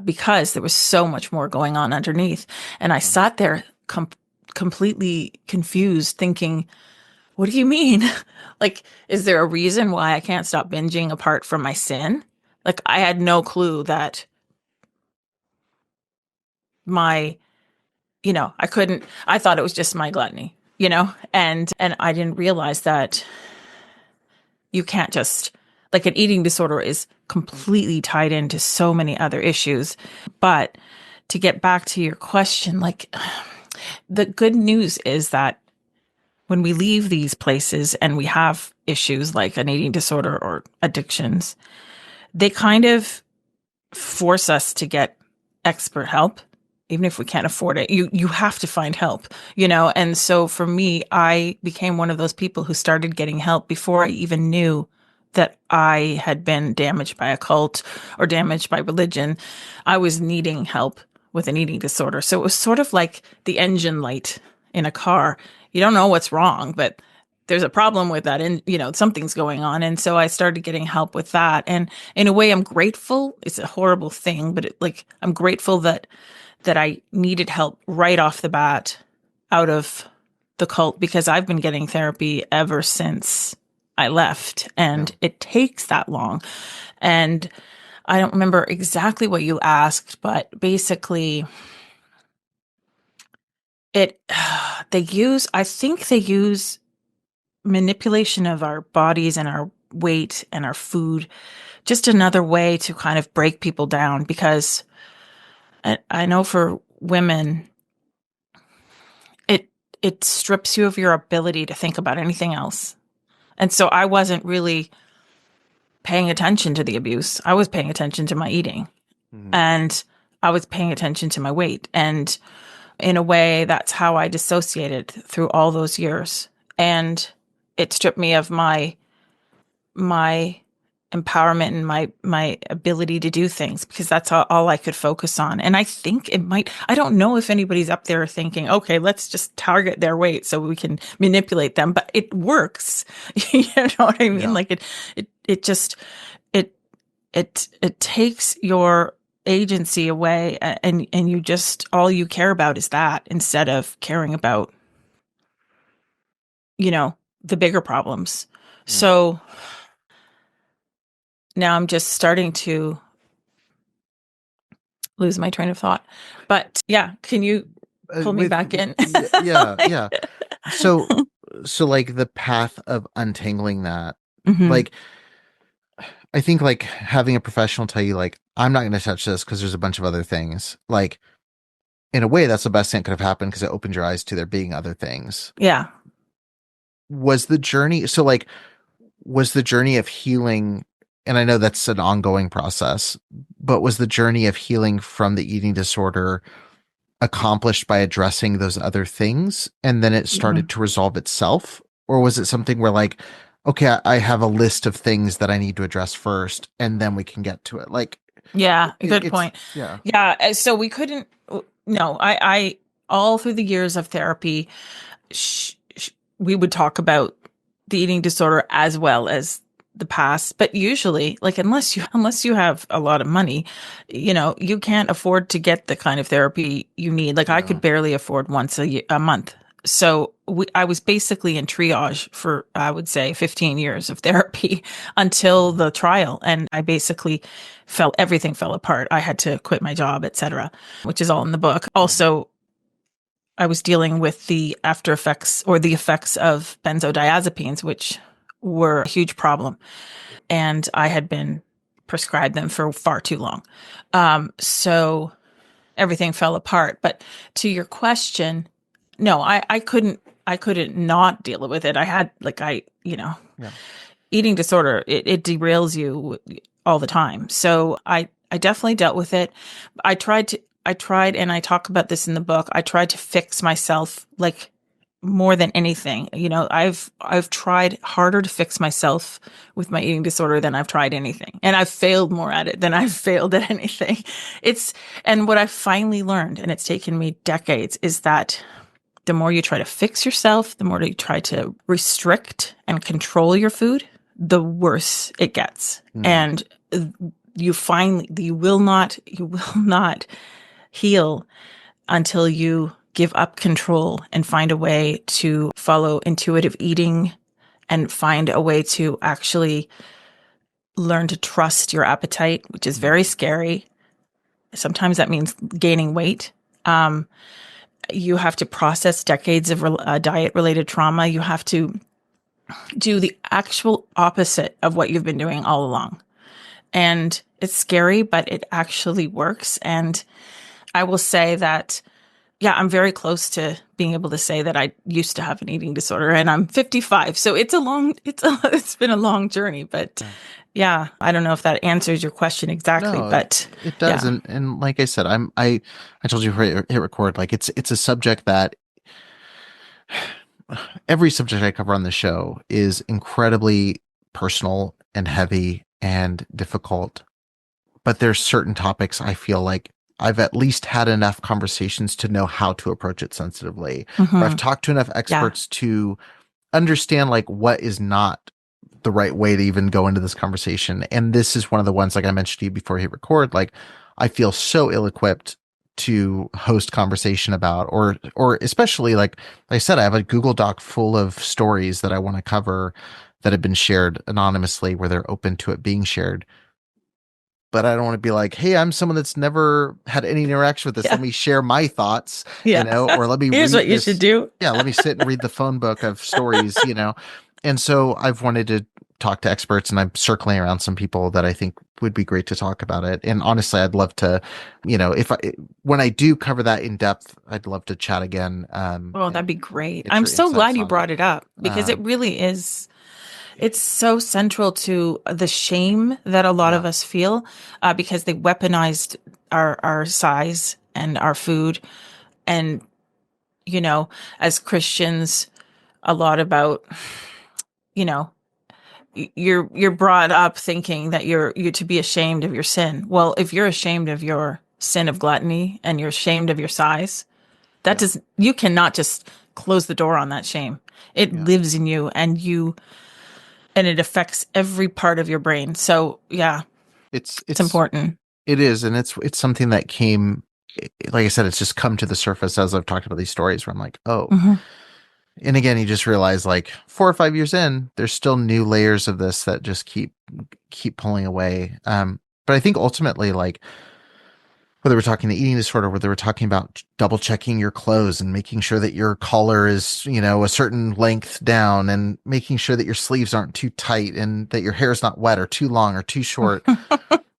because there was so much more going on underneath. And I sat there completely confused, thinking, what do you mean? Like, is there a reason why I can't stop binging apart from my sin? Like, I had no clue that my, I thought it was just my gluttony, and I didn't realize that you can't just, like, an eating disorder is completely tied into so many other issues. But to get back to your question, like, the good news is that when we leave these places and we have issues like an eating disorder or addictions, they kind of force us to get expert help. Even if we can't afford it, you have to find help, And so for me, I became one of those people who started getting help before I even knew that I had been damaged by a cult or damaged by religion. I was needing help with an eating disorder. So it was sort of like the engine light in a car. You don't know what's wrong, but there's a problem with that, and something's going on. And so I started getting help with that. And in a way, I'm grateful. It's a horrible thing, but I'm grateful that I needed help right off the bat out of the cult, because I've been getting therapy ever since I left, Yeah. and it takes that long. And I don't remember exactly what you asked, but basically it I think they use manipulation of our bodies and our weight and our food, just another way to kind of break people down, because I know for women, it it strips you of your ability to think about anything else. And so I wasn't really paying attention to the abuse. I was paying attention to my eating, Mhm. and I was paying attention to my weight. And in a way, that's how I dissociated through all those years. And it stripped me of my empowerment and my ability to do things, because that's all I could focus on. And I think I don't know if anybody's up there thinking, okay, let's just target their weight so we can manipulate them, but it works. You know what I mean? Yeah. Like it just, it, it takes your agency away, and you just, all you care about is that, instead of caring about, the bigger problems. Yeah. So now I'm just starting to lose my train of thought. But yeah, can you pull me back in? Yeah, yeah. So, like the path of untangling that, Hmm. like, I think like having a professional tell you, like, I'm not going to touch this because there's a bunch of other things. Like, in a way, that's the best thing that could have happened because it opened your eyes to there being other things. Yeah. Was the journey, so like, was the journey of healing, and I know that's an ongoing process, but was the journey of healing from the eating disorder accomplished by addressing those other things and then it Hmm. started to resolve itself? Or was it something where like, okay, I have a list of things that I need to address first, and then we can get to it? Like, Yeah, good it's point. yeah, Yeah, so we couldn't. No, I all through the years of therapy, we would talk about the eating disorder as well as the past. But usually, like unless you have a lot of money, you can't afford to get the kind of therapy you need. Like I could yeah. barely afford once a month. So I was basically in triage for, I would say, 15 years of therapy until the trial. And I basically everything fell apart. I had to quit my job, etc., which is all in the book. Also, I was dealing with the after effects or the effects of benzodiazepines, which were a huge problem. And I had been prescribed them for far too long. So everything fell apart. But to your question, no, I couldn't not deal with it. I had like, Yeah. eating disorder, it derails you all the time. So I definitely dealt with it. I tried, and I talk about this in the book. I tried to fix myself like more than anything. I've tried harder to fix myself with my eating disorder than I've tried anything. And I've failed more at it than I've failed at anything. And what I finally learned, and it's taken me decades, is that the more you try to fix yourself, the more you try to restrict and control your food, the worse it gets. Mm. And you will not heal until you give up control and find a way to follow intuitive eating and find a way to actually learn to trust your appetite, which is very scary. Sometimes that means gaining weight. You have to process decades of diet related trauma. You have to do the actual opposite of what you've been doing all along. And it's scary, but it actually works. And I will say that, yeah, I'm very close to being able to say that I used to have an eating disorder, and I'm 55. So it's been a long journey, but Yeah. yeah, I don't know if that answers your question exactly, No, but it does. yeah. And like I said, I told you before I hit record, like it's a subject that every subject I cover on the show is incredibly personal and heavy and difficult. But there's certain topics I feel like I've at least had enough conversations to know how to approach it sensitively, or I've Hmm. talked to enough Yeah. experts to understand like what is not the right way to even go into this conversation. And this is one of the ones, like I mentioned to you before we hit record, like I feel so ill-equipped to host conversation about, or especially like I said, I have a Google Doc full of stories that I want to cover that have been shared anonymously where they're open to it being shared. But I don't want to be like, hey, I'm someone that's never had any interaction with this. Let Yeah. me share my thoughts, Yeah. or let me Here's read what you should this. do. Yeah, let me sit and read the phone book of stories. And so I've wanted to talk to experts, and I'm circling around some people that I think would be great to talk about it. And honestly, I'd love to, if when I do cover that in depth, I'd love to chat again, Oh, that'd and be great. get I'm your so insights glad you on it. brought it up because it Um, really is. It's so central to the shame that a lot of yeah, us feel because they weaponized our size and our food. And, as Christians, a lot about, you know, you're brought up thinking that you're to be ashamed of your sin. Well, if you're ashamed of your sin of gluttony and you're ashamed of your size, yeah, you cannot just close the door on that shame. It yeah. lives in you, and it affects every part of your brain. So yeah, It's it's it's important. It is, and it's something that came, like I said, it's just come to the surface as I've talked about these stories where I'm like, oh, Hmm. and again, you just realize like 4 or 5 years in, there's still new layers of this that just keep pulling away. But I think ultimately, like whether we're talking the eating disorder, whether we're talking about double checking your clothes and making sure that your collar is, a certain length down and making sure that your sleeves aren't too tight and that your hair is not wet or too long or too short,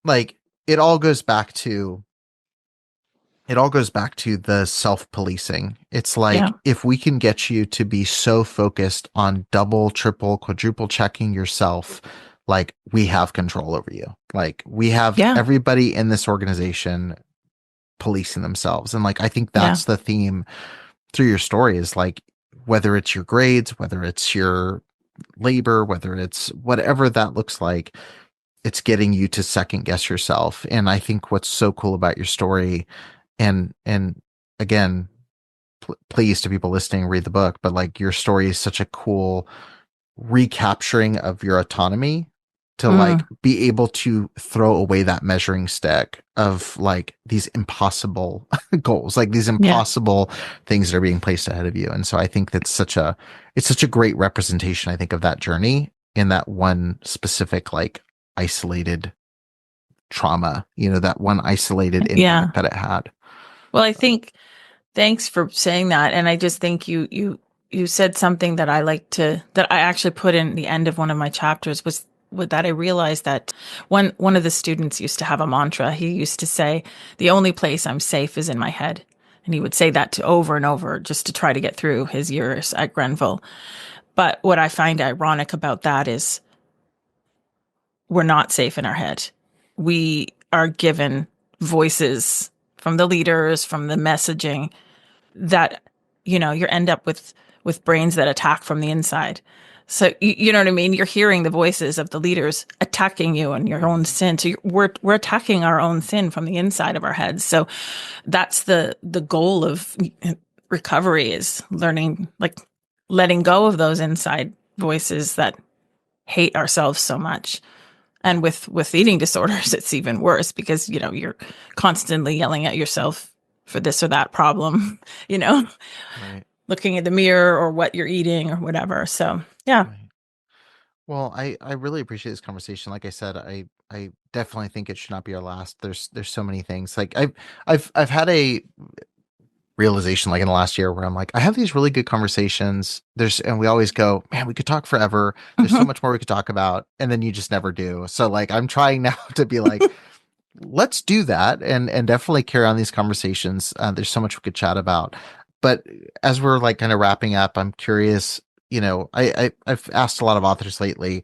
like it all goes back to the self-policing. It's Yeah, like if we can get you to be so focused on double, triple, quadruple checking yourself, like we have control over you. Like we have yeah, everybody in this organization policing themselves. And like I think yeah, that's the theme through your story is like whether it's your grades, whether it's your labor, whether it's whatever that looks like, it's getting you to second guess yourself. And I think what's so cool about your story, and again, please to people listening, read the book, but like your story is such a cool recapturing of your autonomy to like Mm, be able to throw away that measuring stick of like these impossible goals, like these yeah. impossible things that are being placed ahead of you. And so I think that's it's such a great representation, I think, of that journey in that one specific, like isolated trauma, that one isolated Yeah. impact that it had. Well, I think thanks for saying that. And I just think you said something that that I actually put in the end of one of my chapters was with that I realized that one of the students used to have a mantra. He used to say, "The only place I'm safe is in my head." And he would say that to over and over just to try to get through his years at Grenville. But what I find ironic about that is we're not safe in our head. We are given voices from the leaders, from the messaging that you end up with brains that attack from the inside. So you know what I mean? You're hearing the voices of the leaders attacking you and your own sin. So we're attacking our own sin from the inside of our heads. So that's the goal of recovery is learning, like letting go of those inside voices that hate ourselves so much. And with eating disorders, it's even worse because, you're constantly yelling at yourself for this or that problem, you know, Right. looking at the mirror or what you're eating or whatever. So, yeah. Right. Well, I really appreciate this conversation. Like I said, I definitely think it should not be our last. There's so many things. Like I've had a realization like in the last year where I'm like, I have these really good conversations. And we always go, man, we could talk forever. There's so Hmm. much more we could talk about. And then you just never do. So like I'm trying now to be like, let's do that and definitely carry on these conversations. There's so much we could chat about. But as we're like kind of wrapping up, I'm curious, I've asked a lot of authors lately,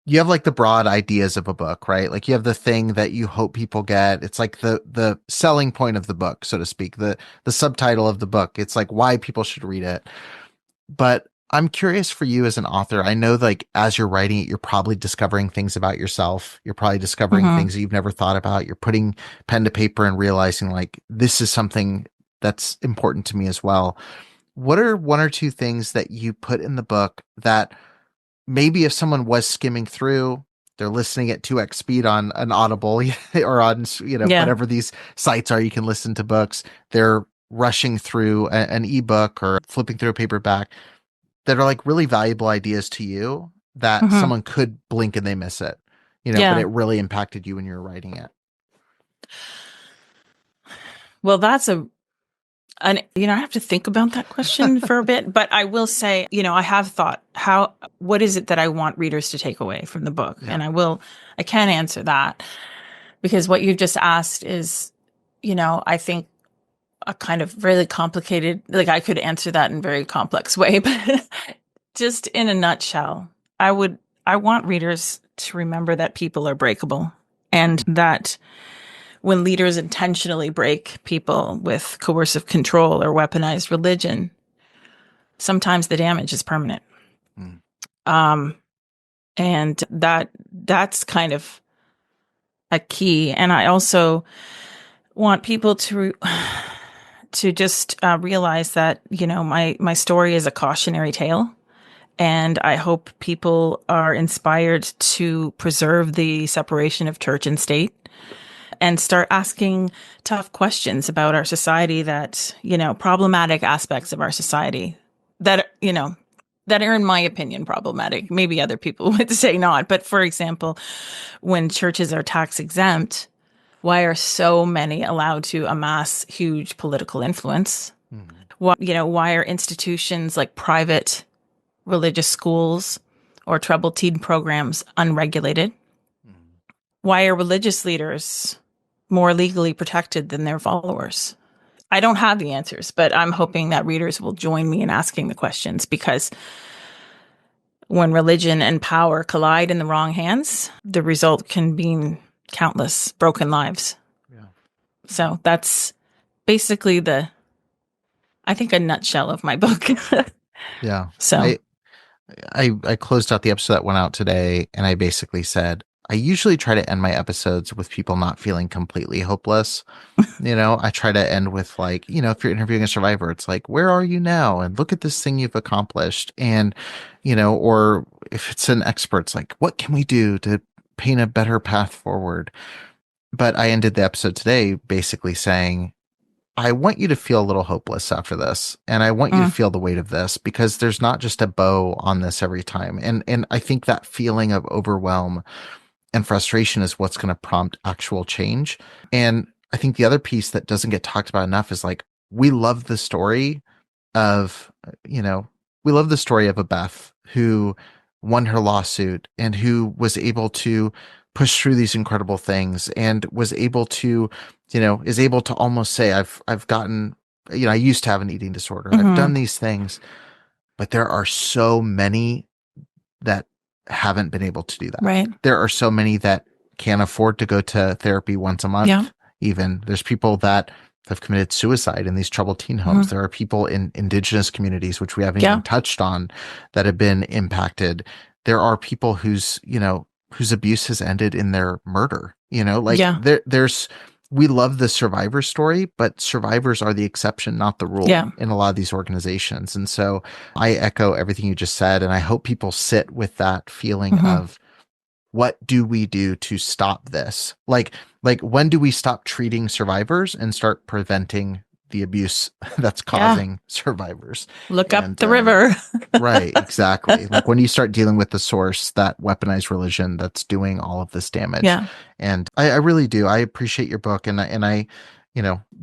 you have like the broad ideas of a book, right? Like you have the thing that you hope people get. It's like the selling point of the book, so to speak, the subtitle of the book. It's like why people should read it. But I'm curious for you as an author. I know like as you're writing it, you're probably discovering things about yourself. You're probably discovering Hmm. things that you've never thought about. You're putting pen to paper and realizing like this is something that's important to me as well. What are one or two things that you put in the book that maybe if someone was skimming through, they're listening at 2x speed on an Audible or on, Yeah. whatever these sites are, you can listen to books. They're rushing through an ebook or flipping through a paperback that are like really valuable ideas to you that Hmm. someone could blink and they miss it, but Yeah. it really impacted you when you were writing it. Well, I have to think about that question for a bit, but I will say, I have thought what is it that I want readers to take away from the book? Yeah. And I can answer that because what you've just asked is, I think a kind of really complicated, like I could answer that in a very complex way, but just in a nutshell, I would, I want readers to remember that people are breakable and that when leaders intentionally break people with coercive control or weaponized religion, sometimes the damage is permanent. Mm. Um, and that's kind of a key. And I also want people to just realize that my story is a cautionary tale, and I hope people are inspired to preserve the separation of church and state and start asking tough questions about our society that problematic aspects of our society that that are in my opinion problematic. Maybe other people would say not, but for example, when churches are tax exempt, why are so many allowed to amass huge political influence? Mm. Why are institutions like private religious schools or troubled teen programs unregulated? Mm. Why are religious leaders more legally protected than their followers? I don't have the answers, but I'm hoping that readers will join me in asking the questions because when religion and power collide in the wrong hands, the result can be countless broken lives. Yeah. Yeah. So that's basically I think, a nutshell of my book. Yeah. So, I closed out the episode that went out today, and I basically said, I usually try to end my episodes with people not feeling completely hopeless. I try to end with like, if you're interviewing a survivor, it's like, where are you now? And look at this thing you've accomplished. And, or if it's an expert, it's like, what can we do to paint a better path forward? But I ended the episode today basically saying, I want you to feel a little hopeless after this. And I want you to mm, feel the weight of this because there's not just a bow on this every time. And I think that feeling of overwhelm and frustration is what's going to prompt actual change. And I think the other piece that doesn't get talked about enough is like, we love the story of, you know, we love the story of a Beth who won her lawsuit and who was able to push through these incredible things and was able to, is able to almost say, I've gotten, I used to have an eating disorder. I've hmm done these things, but there are so many that haven't been able to do that. right. There are so many that can't afford to go to therapy once a Yeah. month, even. There's people that have committed suicide in these troubled teen homes. hmm There are people in indigenous communities, which we haven't Yeah. even touched on, that have been impacted. There are people whose abuse has ended in their murder. Like Yeah. we love the survivor story, but survivors are the exception, not the rule Yeah. in a lot of these organizations. And so I echo everything you just said. And I hope people sit with that feeling hmm of what do we do to stop this? Like when do we stop treating survivors and start preventing the abuse that's Yeah. causing survivors? Look up And the river. right, exactly. Like when you start dealing with the source, that weaponized religion that's doing all of this damage. Yeah. And I really do. I appreciate your book, and I,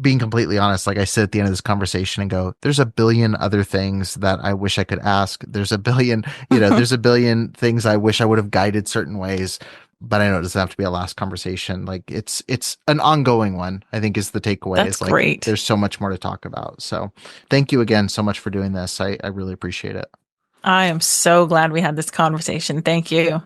being completely honest, like I sit at the end of this conversation and go, there's a billion other things that I wish I could ask. There's a billion, there's a billion things I wish I would have guided certain ways. But I know it doesn't have to be a last conversation. Like it's an ongoing one, I think is the takeaway. That's Is like great. there's so much more to talk about. So thank you again so much for doing this. I really appreciate it. I am so glad we had this conversation. Thank you.